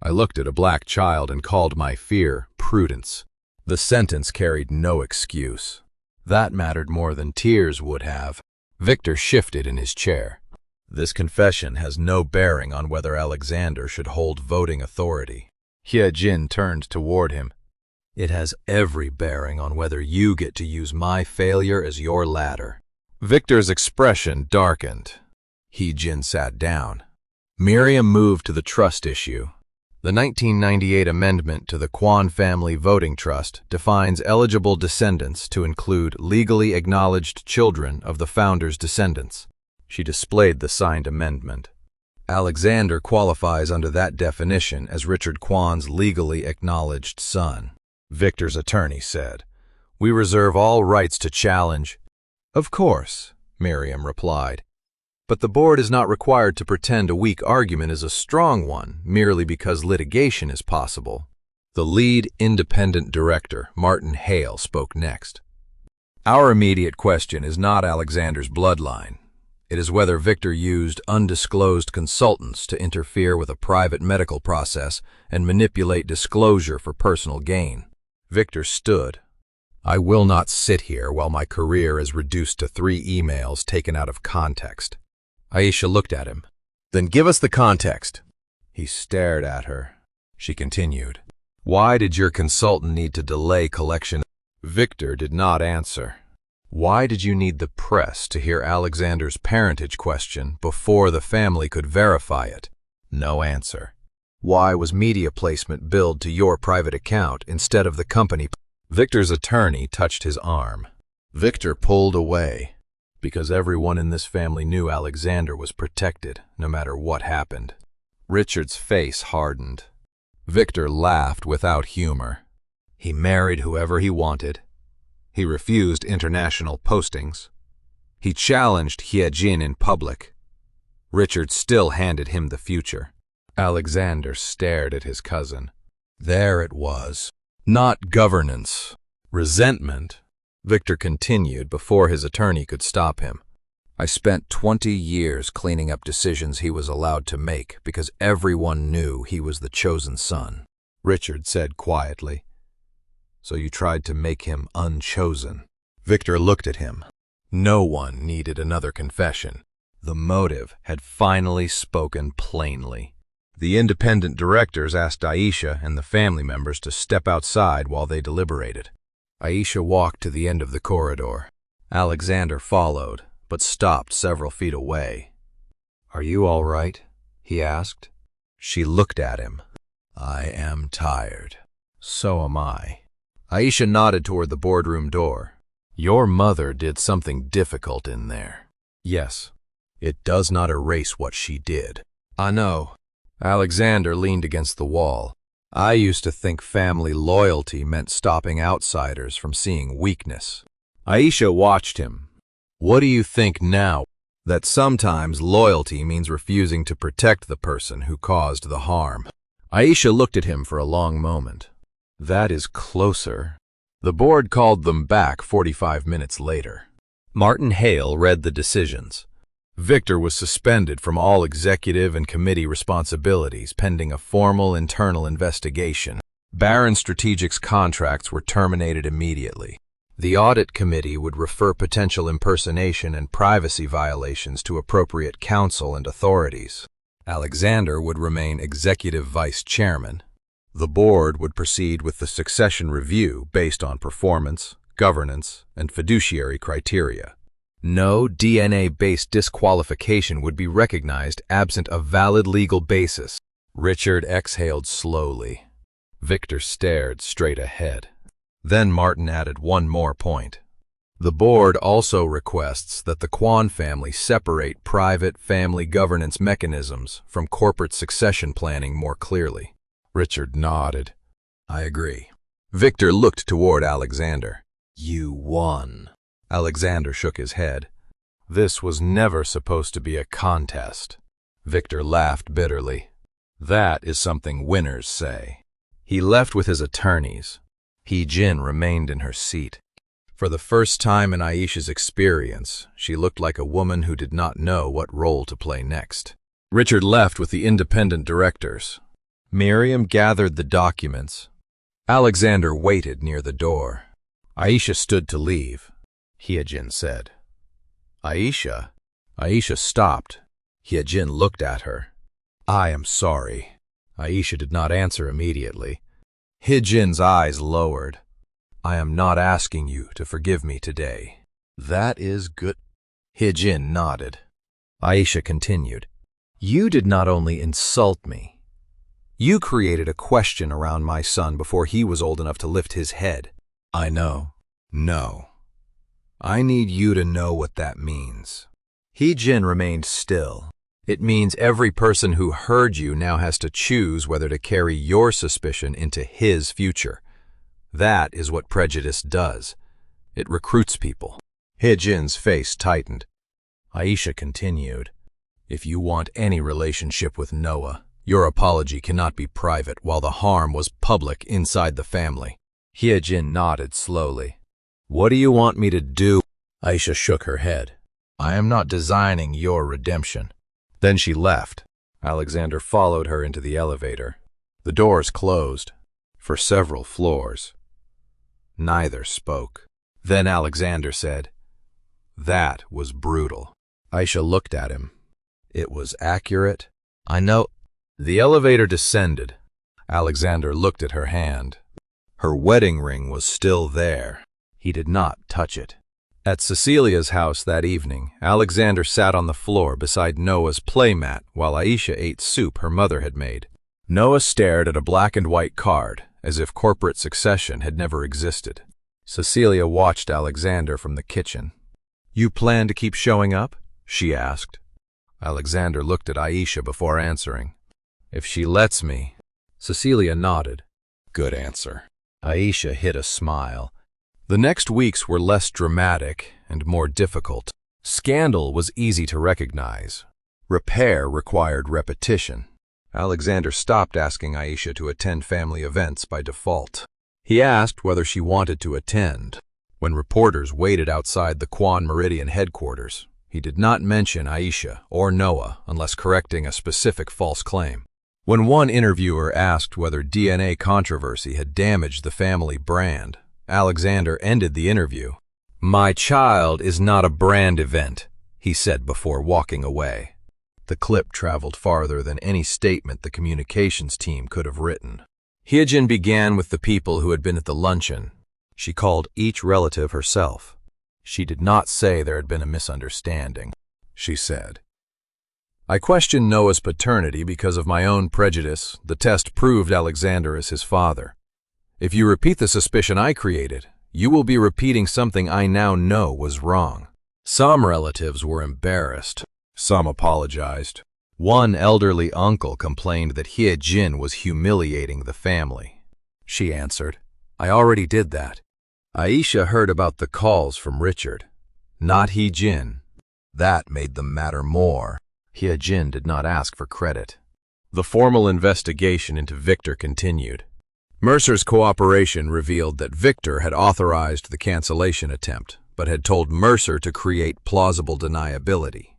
I looked at a black child and called my fear prudence. The sentence carried no excuse. That mattered more than tears would have. Victor shifted in his chair. This confession has no bearing on whether Alexander should hold voting authority. Hye-jin turned toward him. It has every bearing on whether you get to use my failure as your ladder. Victor's expression darkened. Hye-jin sat down. Miriam moved to the trust issue. The 1998 amendment to the Kwon Family Voting Trust defines eligible descendants to include legally acknowledged children of the founder's descendants. She displayed the signed amendment. Alexander qualifies under that definition as Richard Kwon's legally acknowledged son. Victor's attorney said, We reserve all rights to challenge. Of course, Miriam replied. But the board is not required to pretend a weak argument is a strong one merely because litigation is possible. The lead independent director, Martin Hale, spoke next. Our immediate question is not Alexander's bloodline. It is whether Victor used undisclosed consultants to interfere with a private medical process and manipulate disclosure for personal gain. Victor stood. I will not sit here while my career is reduced to 3 emails taken out of context. Aisha looked at him. Then give us the context. He stared at her. She continued. Why did your consultant need to delay collection? Victor did not answer. Why did you need the press to hear Alexander's parentage question before the family could verify it? No answer. Why was media placement billed to your private account instead of the company? Victor's attorney touched his arm. Victor pulled away. Because everyone in this family knew Alexander was protected, no matter what happened. Richard's face hardened. Victor laughed without humor. He married whoever he wanted. He refused international postings. He challenged Hye-jin in public. Richard still handed him the future. Alexander stared at his cousin. There it was. Not governance. Resentment. Victor continued before his attorney could stop him. I spent 20 years cleaning up decisions he was allowed to make because everyone knew he was the chosen son. Richard said quietly. So you tried to make him unchosen. Victor looked at him. No one needed another confession. The motive had finally spoken plainly. The independent directors asked Aisha and the family members to step outside while they deliberated. Aisha walked to the end of the corridor. Alexander followed, but stopped several feet away. "Are you all right?" he asked. She looked at him. "I am tired." "So am I." Aisha nodded toward the boardroom door. "Your mother did something difficult in there." "Yes. It does not erase what she did." "I know." Alexander leaned against the wall. "I used to think family loyalty meant stopping outsiders from seeing weakness." Aisha watched him. "What do you think now?" "That sometimes loyalty means refusing to protect the person who caused the harm." Aisha looked at him for a long moment. "That is closer." The board called them back 45 minutes later. Martin Hale read the decisions. Victor was suspended from all executive and committee responsibilities pending a formal internal investigation. Baron Strategic's contracts were terminated immediately. The audit committee would refer potential impersonation and privacy violations to appropriate counsel and authorities. Alexander would remain executive vice chairman. The board would proceed with the succession review based on performance, governance, and fiduciary criteria. No DNA-based disqualification would be recognized absent a valid legal basis. Richard exhaled slowly. Victor stared straight ahead. Then Martin added one more point. The board also requests that the Kwan family separate private family governance mechanisms from corporate succession planning more clearly. Richard nodded. "I agree." Victor looked toward Alexander. "You won." Alexander shook his head. "This was never supposed to be a contest." Victor laughed bitterly. "That is something winners say." He left with his attorneys. Hee-jin remained in her seat. For the first time in Aisha's experience, she looked like a woman who did not know what role to play next. Richard left with the independent directors. Miriam gathered the documents. Alexander waited near the door. Aisha stood to leave. Hee-jin said, "Aisha?" Aisha stopped. Hee-jin looked at her. "I am sorry." Aisha did not answer immediately. Hee-jin's eyes lowered. "I am not asking you to forgive me today." "That is good." Hee-jin nodded. Aisha continued, "You did not only insult me. You created a question around my son before he was old enough to lift his head." "I know." "No. I need you to know what that means." Hee-jin remained still. "It means every person who heard you now has to choose whether to carry your suspicion into his future. That is what prejudice does. It recruits people." Hee-jin's face tightened. Aisha continued, "If you want any relationship with Noah, your apology cannot be private while the harm was public inside the family." Hee-jin nodded slowly. "What do you want me to do?" Aisha shook her head. "I am not designing your redemption." Then she left. Alexander followed her into the elevator. The doors closed. For several floors. Neither spoke. Then Alexander said, "That was brutal." Aisha looked at him. "It was accurate." "I know." The elevator descended. Alexander looked at her hand. Her wedding ring was still there. He did not touch it. At Cecilia's house that evening, Alexander sat on the floor beside Noah's playmat while Aisha ate soup her mother had made. Noah stared at a black and white card, as if corporate succession had never existed. Cecilia watched Alexander from the kitchen. "You plan to keep showing up?" she asked. Alexander looked at Aisha before answering. "If she lets me." Cecilia nodded. "Good answer." Aisha hid a smile. The next weeks were less dramatic and more difficult. Scandal was easy to recognize. Repair required repetition. Alexander stopped asking Aisha to attend family events by default. He asked whether she wanted to attend. When reporters waited outside the Kwan Meridian headquarters, he did not mention Aisha or Noah unless correcting a specific false claim. When one interviewer asked whether DNA controversy had damaged the family brand, Alexander ended the interview. "My child is not a brand event," he said before walking away. The clip traveled farther than any statement the communications team could have written. Hyejin began with the people who had been at the luncheon. She called each relative herself. She did not say there had been a misunderstanding. She said, "I question Noah's paternity because of my own prejudice. The test proved Alexander is his father. If you repeat the suspicion I created, you will be repeating something I now know was wrong." Some relatives were embarrassed. Some apologized. One elderly uncle complained that Hyejin was humiliating the family. She answered, "I already did that." Aisha heard about the calls from Richard, not Hyejin. That made the matter more. Hyejin did not ask for credit. The formal investigation into Victor continued. Mercer's cooperation revealed that Victor had authorized the cancellation attempt, but had told Mercer to create plausible deniability.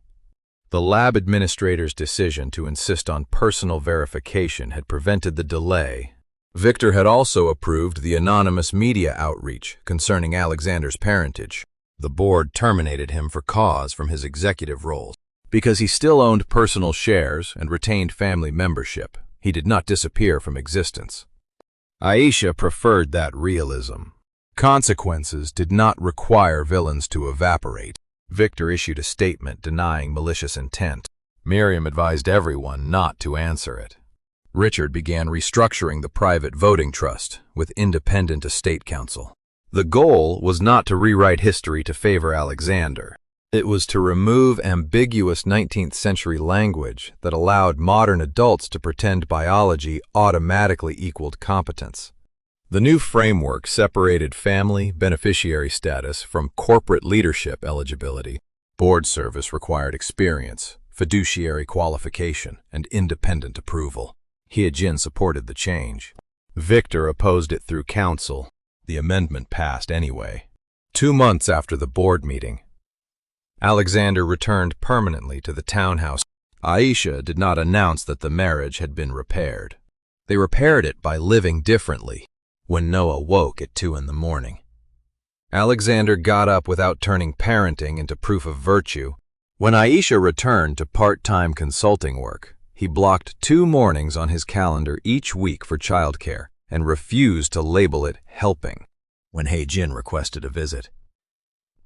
The lab administrator's decision to insist on personal verification had prevented the delay. Victor had also approved the anonymous media outreach concerning Alexander's parentage. The board terminated him for cause from his executive roles. Because he still owned personal shares and retained family membership, he did not disappear from existence. Aisha preferred that realism. Consequences did not require villains to evaporate. Victor issued a statement denying malicious intent. Miriam advised everyone not to answer it. Richard began restructuring the private voting trust with independent estate counsel. The goal was not to rewrite history to favor Alexander. It was to remove ambiguous 19th century language that allowed modern adults to pretend biology automatically equaled competence. The new framework separated family beneficiary status from corporate leadership eligibility. Board service required experience, fiduciary qualification, and independent approval. Hyejin supported the change. Victor opposed it through counsel. The amendment passed anyway. 2 months after the board meeting, Alexander returned permanently to the townhouse. Aisha did not announce that the marriage had been repaired. They repaired it by living differently. When Noah woke at 2 in the morning, Alexander got up without turning parenting into proof of virtue. When Aisha returned to part-time consulting work, he blocked 2 mornings on his calendar each week for childcare and refused to label it helping. When Hyejin requested a visit,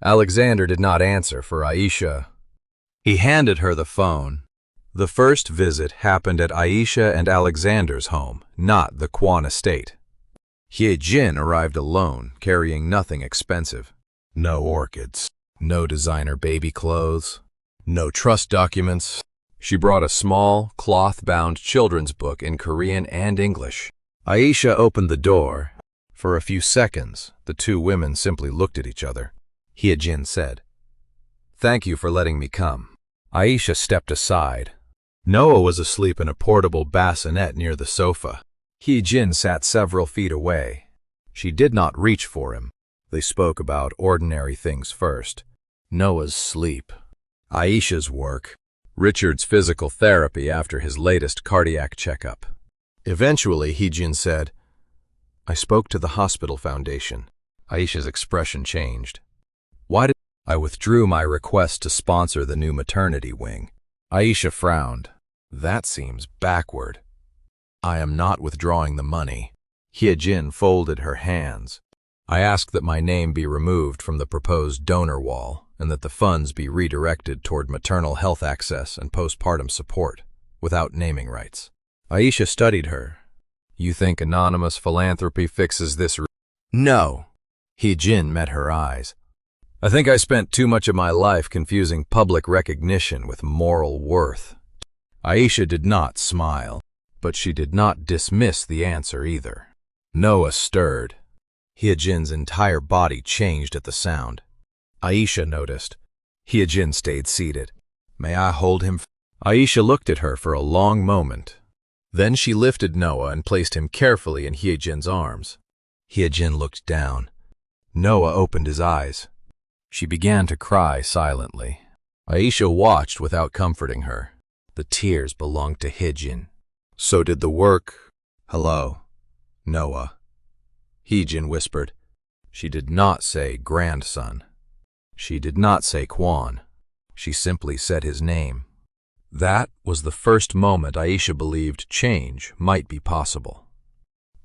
Alexander did not answer for Aisha. He handed her the phone. The first visit happened at Aisha and Alexander's home, not the Kwon estate. Hyejin arrived alone, carrying nothing expensive. No orchids, no designer baby clothes, no trust documents. She brought a small, cloth-bound children's book in Korean and English. Aisha opened the door. For a few seconds, the 2 women simply looked at each other. Hyejin said, "Thank you for letting me come." Aisha stepped aside. Noah was asleep in a portable bassinet near the sofa. Hyejin sat several feet away. She did not reach for him. They spoke about ordinary things first. Noah's sleep, Aisha's work, Richard's physical therapy after his latest cardiac checkup. Eventually, Hyejin said, "I spoke to the hospital foundation." Aisha's expression changed. "Why did I withdrew my request to sponsor the new maternity wing?" Aisha frowned. "That seems backward." "I am not withdrawing the money." Hyejin folded her hands. "I ask that my name be removed from the proposed donor wall and that the funds be redirected toward maternal health access and postpartum support, without naming rights." Aisha studied her. "You think anonymous philanthropy fixes this?" "No." Hyejin met her eyes. "I think I spent too much of my life confusing public recognition with moral worth." Aisha did not smile, but she did not dismiss the answer either. Noah stirred. Hyejin's entire body changed at the sound. Aisha noticed. Hyejin stayed seated. "May I hold him?" Aisha looked at her for a long moment. Then she lifted Noah and placed him carefully in Hyejin's arms. Hyejin looked down. Noah opened his eyes. She began to cry silently. Aisha watched without comforting her. The tears belonged to Hyejin. So did the work. "Hello, Noah," Hyejin whispered. She did not say grandson. She did not say Kwon. She simply said his name. That was the first moment Aisha believed change might be possible.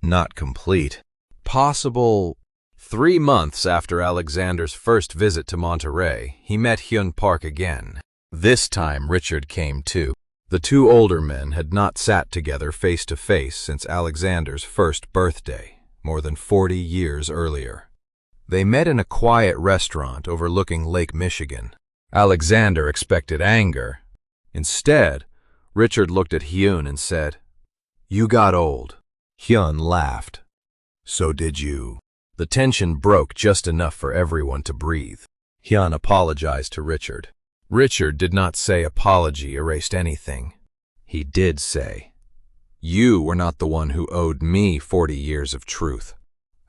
Not complete. Possible. 3 months after Alexander's first visit to Monterey, he met Hyun Park again. This time Richard came too. The two older men had not sat together face to face since Alexander's first birthday, more than 40 years earlier. They met in a quiet restaurant overlooking Lake Michigan. Alexander expected anger. Instead, Richard looked at Hyun and said, "You got old." Hyun laughed. "So did you." The tension broke just enough for everyone to breathe. Hyun apologized to Richard. Richard did not say apology erased anything. He did say, "You were not the one who owed me 40 years of truth."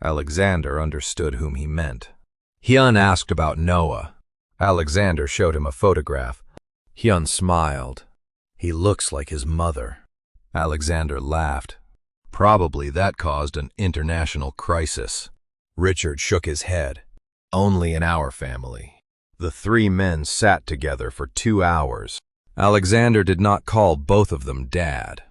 Alexander understood whom he meant. Hyun asked about Noah. Alexander showed him a photograph. Hyun smiled. "He looks like his mother." Alexander laughed. "Probably that caused an international crisis." Richard shook his head. "Only in our family." The 3 men sat together for 2 hours. Alexander did not call both of them Dad.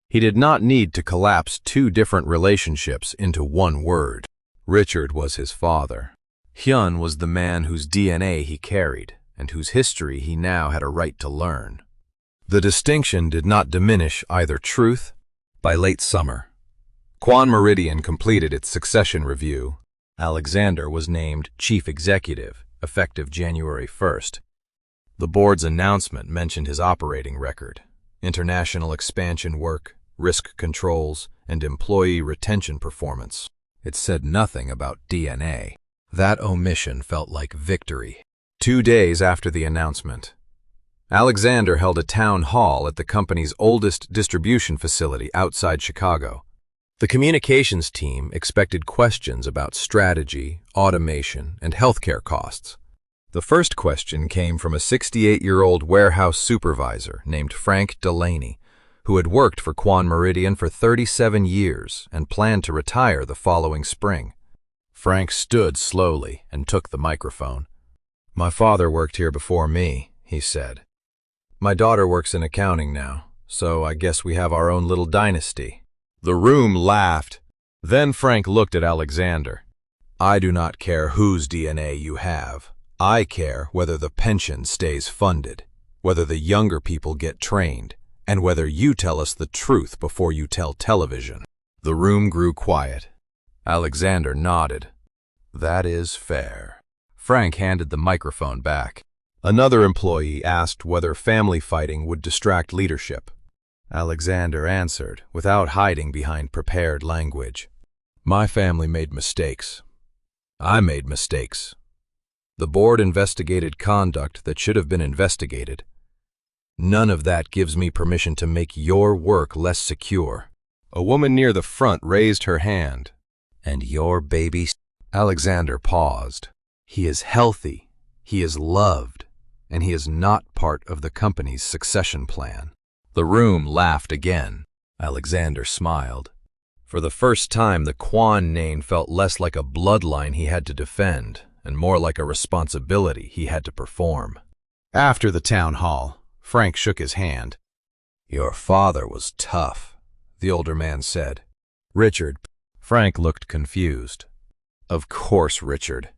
He did not need to collapse 2 different relationships into one word. Richard was his father. Hyun was the man whose DNA he carried, and whose history he now had a right to learn. The distinction did not diminish either truth. By late summer, Quan Meridian completed its succession review. Alexander was named Chief Executive, effective January 1st. The board's announcement mentioned his operating record, international expansion work, risk controls, and employee retention performance. It said nothing about DNA. That omission felt like victory. 2 days after the announcement, Alexander held a town hall at the company's oldest distribution facility outside Chicago. The communications team expected questions about strategy, automation, and healthcare costs. The first question came from a 68-year-old warehouse supervisor named Frank Delaney, who had worked for Quan Meridian for 37 years and planned to retire the following spring. Frank stood slowly and took the microphone. "My father worked here before me," he said. "My daughter works in accounting now, so I guess we have our own little dynasty." The room laughed. Then Frank looked at Alexander. "I do not care whose DNA you have. I care whether the pension stays funded, whether the younger people get trained, and whether you tell us the truth before you tell television." The room grew quiet. Alexander nodded. "That is fair." Frank handed the microphone back. Another employee asked whether family fighting would distract leadership. Alexander answered, without hiding behind prepared language. "My family made mistakes. I made mistakes. The board investigated conduct that should have been investigated. None of that gives me permission to make your work less secure." A woman near the front raised her hand. "And your baby?" Alexander paused. "He is healthy, he is loved, and he is not part of the company's succession plan." The room laughed again. Alexander smiled. For the first time, the Quan name felt less like a bloodline he had to defend, and more like a responsibility he had to perform. After the town hall, Frank shook his hand. "Your father was tough," the older man said. "Richard." Frank looked confused. "Of course, Richard.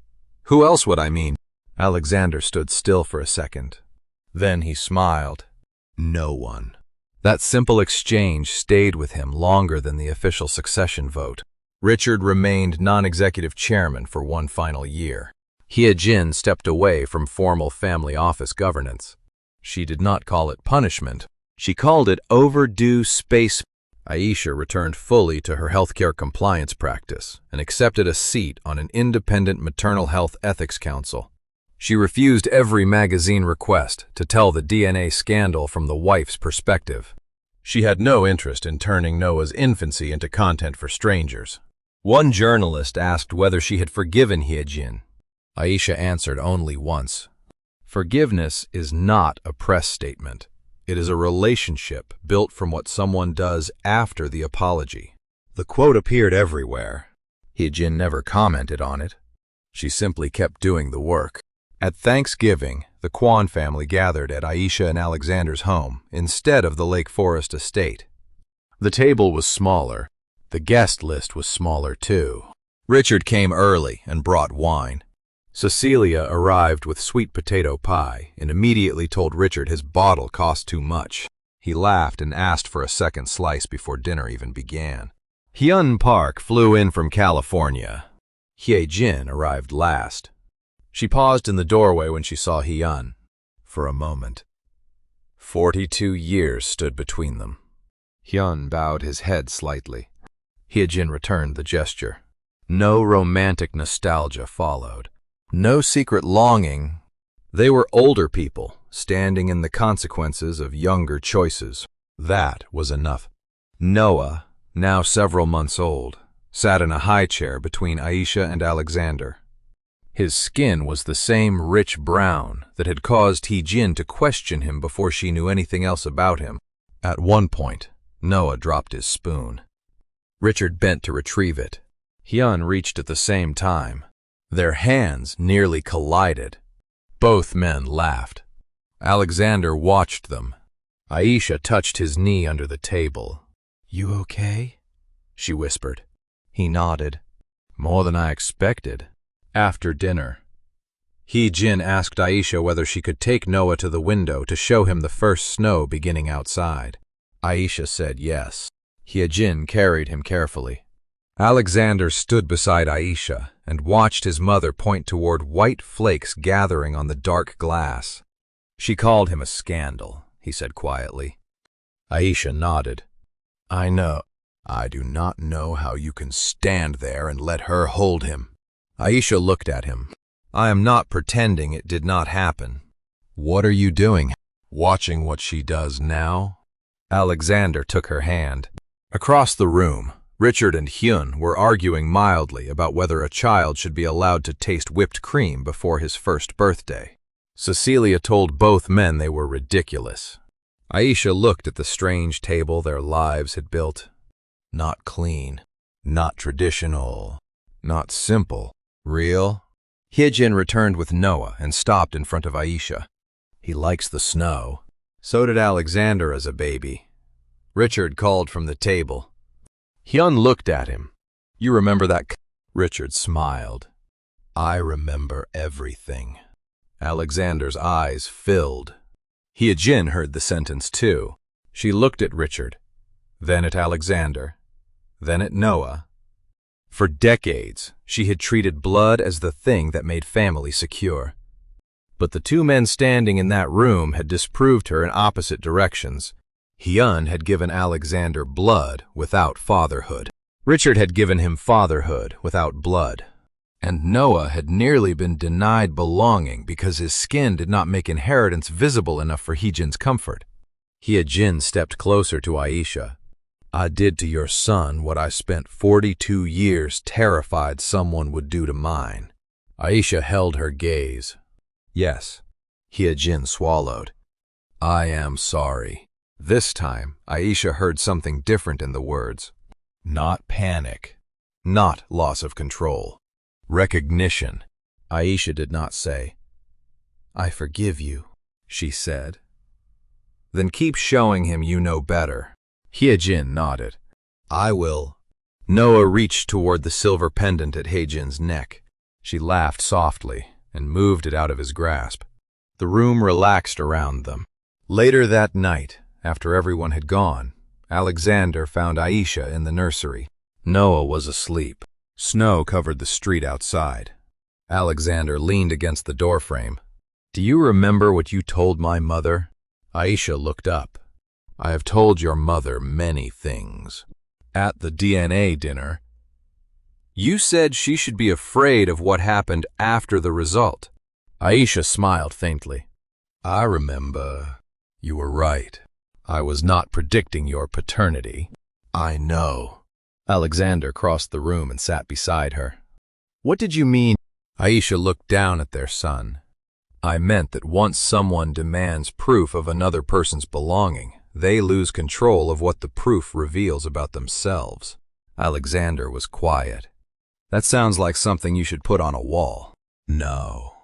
Who else would I mean?" Alexander stood still for a second. Then he smiled. "No one." That simple exchange stayed with him longer than the official succession vote. Richard remained non-executive chairman for one final year. Hye-jin stepped away from formal family office governance. She did not call it punishment. She called it overdue space. Aisha returned fully to her healthcare compliance practice and accepted a seat on an independent maternal health ethics council. She refused every magazine request to tell the DNA scandal from the wife's perspective. She had no interest in turning Noah's infancy into content for strangers. One journalist asked whether she had forgiven Hye-jin. Aisha answered only once. Forgiveness is not a press statement. It is a relationship built from what someone does after the apology. The quote appeared everywhere. Hye-jin never commented on it. She simply kept doing the work. At Thanksgiving, the Kwan family gathered at Aisha and Alexander's home instead of the Lake Forest estate. The table was smaller. The guest list was smaller too. Richard came early and brought wine. Cecilia arrived with sweet potato pie and immediately told Richard his bottle cost too much. He laughed and asked for a second slice before dinner even began. Hyun Park flew in from California. Hye Jin arrived last. She paused in the doorway when she saw Hyun. For a moment. 42 years stood between them. Hyun bowed his head slightly. Hye Jin returned the gesture. No romantic nostalgia followed. No secret longing. They were older people, standing in the consequences of younger choices. That was enough. Noah, now several months old, sat in a high chair between Aisha and Alexander. His skin was the same rich brown that had caused Hye Jin to question him before she knew anything else about him. At one point, Noah dropped his spoon. Richard bent to retrieve it. Hyun reached at the same time. Their hands nearly collided. Both men laughed. Alexander watched them. Aisha touched his knee under the table. "You okay?" she whispered. He nodded. "More than I expected." After dinner, Hye Jin asked Aisha whether she could take Noah to the window to show him the first snow beginning outside. Aisha said yes. Hye Jin carried him carefully. Alexander stood beside Aisha and watched his mother point toward white flakes gathering on the dark glass. "She called him a scandal," he said quietly. Aisha nodded. "I know. I do not know how you can stand there and let her hold him." Aisha looked at him. "I am not pretending it did not happen." "What are you doing? Watching what she does now?" Alexander took her hand. Across the room, Richard and Hyun were arguing mildly about whether a child should be allowed to taste whipped cream before his first birthday. Cecilia told both men they were ridiculous. Aisha looked at the strange table their lives had built. Not clean, not traditional, not simple. Real? Hye Jin returned with Noah and stopped in front of Aisha. "He likes the snow." So did Alexander as a baby. Richard called from the table. Hyun looked at him. "You remember that?" Richard smiled. "I remember everything." Alexander's eyes filled. Hye Jin heard the sentence too. She looked at Richard, then at Alexander, then at Noah. For decades, she had treated blood as the thing that made family secure. But the two men standing in that room had disproved her in opposite directions. Hyun had given Alexander blood without fatherhood. Richard had given him fatherhood without blood. And Noah had nearly been denied belonging because his skin did not make inheritance visible enough for Hye Jin's comfort. Hye Jin stepped closer to Aisha. "I did to your son what I spent 42 years terrified someone would do to mine." Aisha held her gaze. "Yes." Hye Jin swallowed. "I am sorry." This time, Aisha heard something different in the words. Not panic. Not loss of control. Recognition. Aisha did not say, "I forgive you," she said. "Then keep showing him you know better." Hye Jin nodded. "I will." Noah reached toward the silver pendant at Hye Jin's neck. She laughed softly and moved it out of his grasp. The room relaxed around them. Later that night, after everyone had gone, Alexander found Aisha in the nursery. Noah was asleep. Snow covered the street outside. Alexander leaned against the doorframe. "Do you remember what you told my mother?" Aisha looked up. "I have told your mother many things." At the DNA dinner, "You said she should be afraid of what happened after the result." Aisha smiled faintly. "I remember. You were right. I was not predicting your paternity." "I know." Alexander crossed the room and sat beside her. "What did you mean?" Aisha looked down at their son. "I meant that once someone demands proof of another person's belonging, they lose control of what the proof reveals about themselves." Alexander was quiet. "That sounds like something you should put on a wall." "No.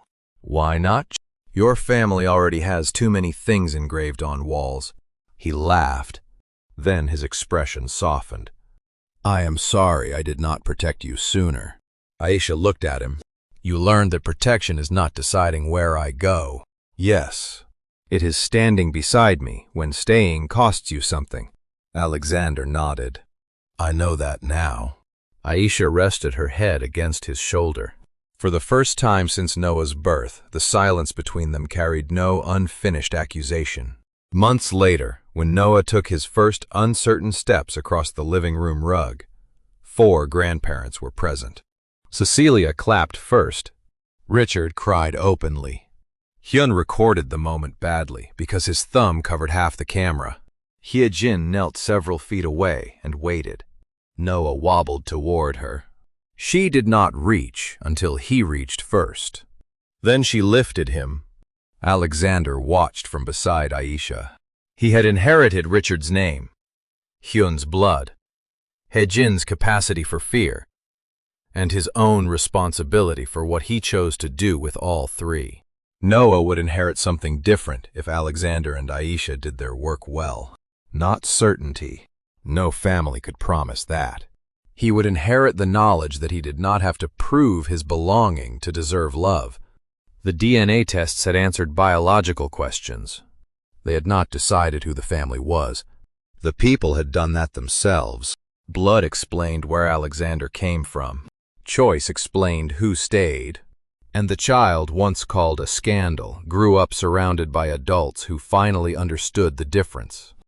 Why not? Your family already has too many things engraved on walls. He laughed. Then his expression softened. I am sorry I did not protect you sooner. Aisha looked at him. You learned that protection is not deciding where I go. Yes. It is standing beside me when staying costs you something. Alexander nodded. I know that now. Aisha rested her head against his shoulder. For the first time since Noah's birth, the silence between them carried no unfinished accusation. Months later, when Noah took his first uncertain steps across the living room rug, 4 grandparents were present. Cecilia clapped first. Richard cried openly. Hyun recorded the moment badly because his thumb covered half the camera. Hyejin knelt several feet away and waited. Noah wobbled toward her. She did not reach until he reached first. Then she lifted him. Alexander watched from beside Aisha. He had inherited Richard's name, Hyun's blood, Hyejin's capacity for fear, and his own responsibility for what he chose to do with all 3. Noah would inherit something different if Alexander and Aisha did their work well. Not certainty. No family could promise that. He would inherit the knowledge that he did not have to prove his belonging to deserve love. The DNA tests had answered biological questions. They had not decided who the family was. The people had done that themselves. Blood explained where Alexander came from. Choice explained who stayed. And the child, once called a scandal, grew up surrounded by adults who finally understood the difference.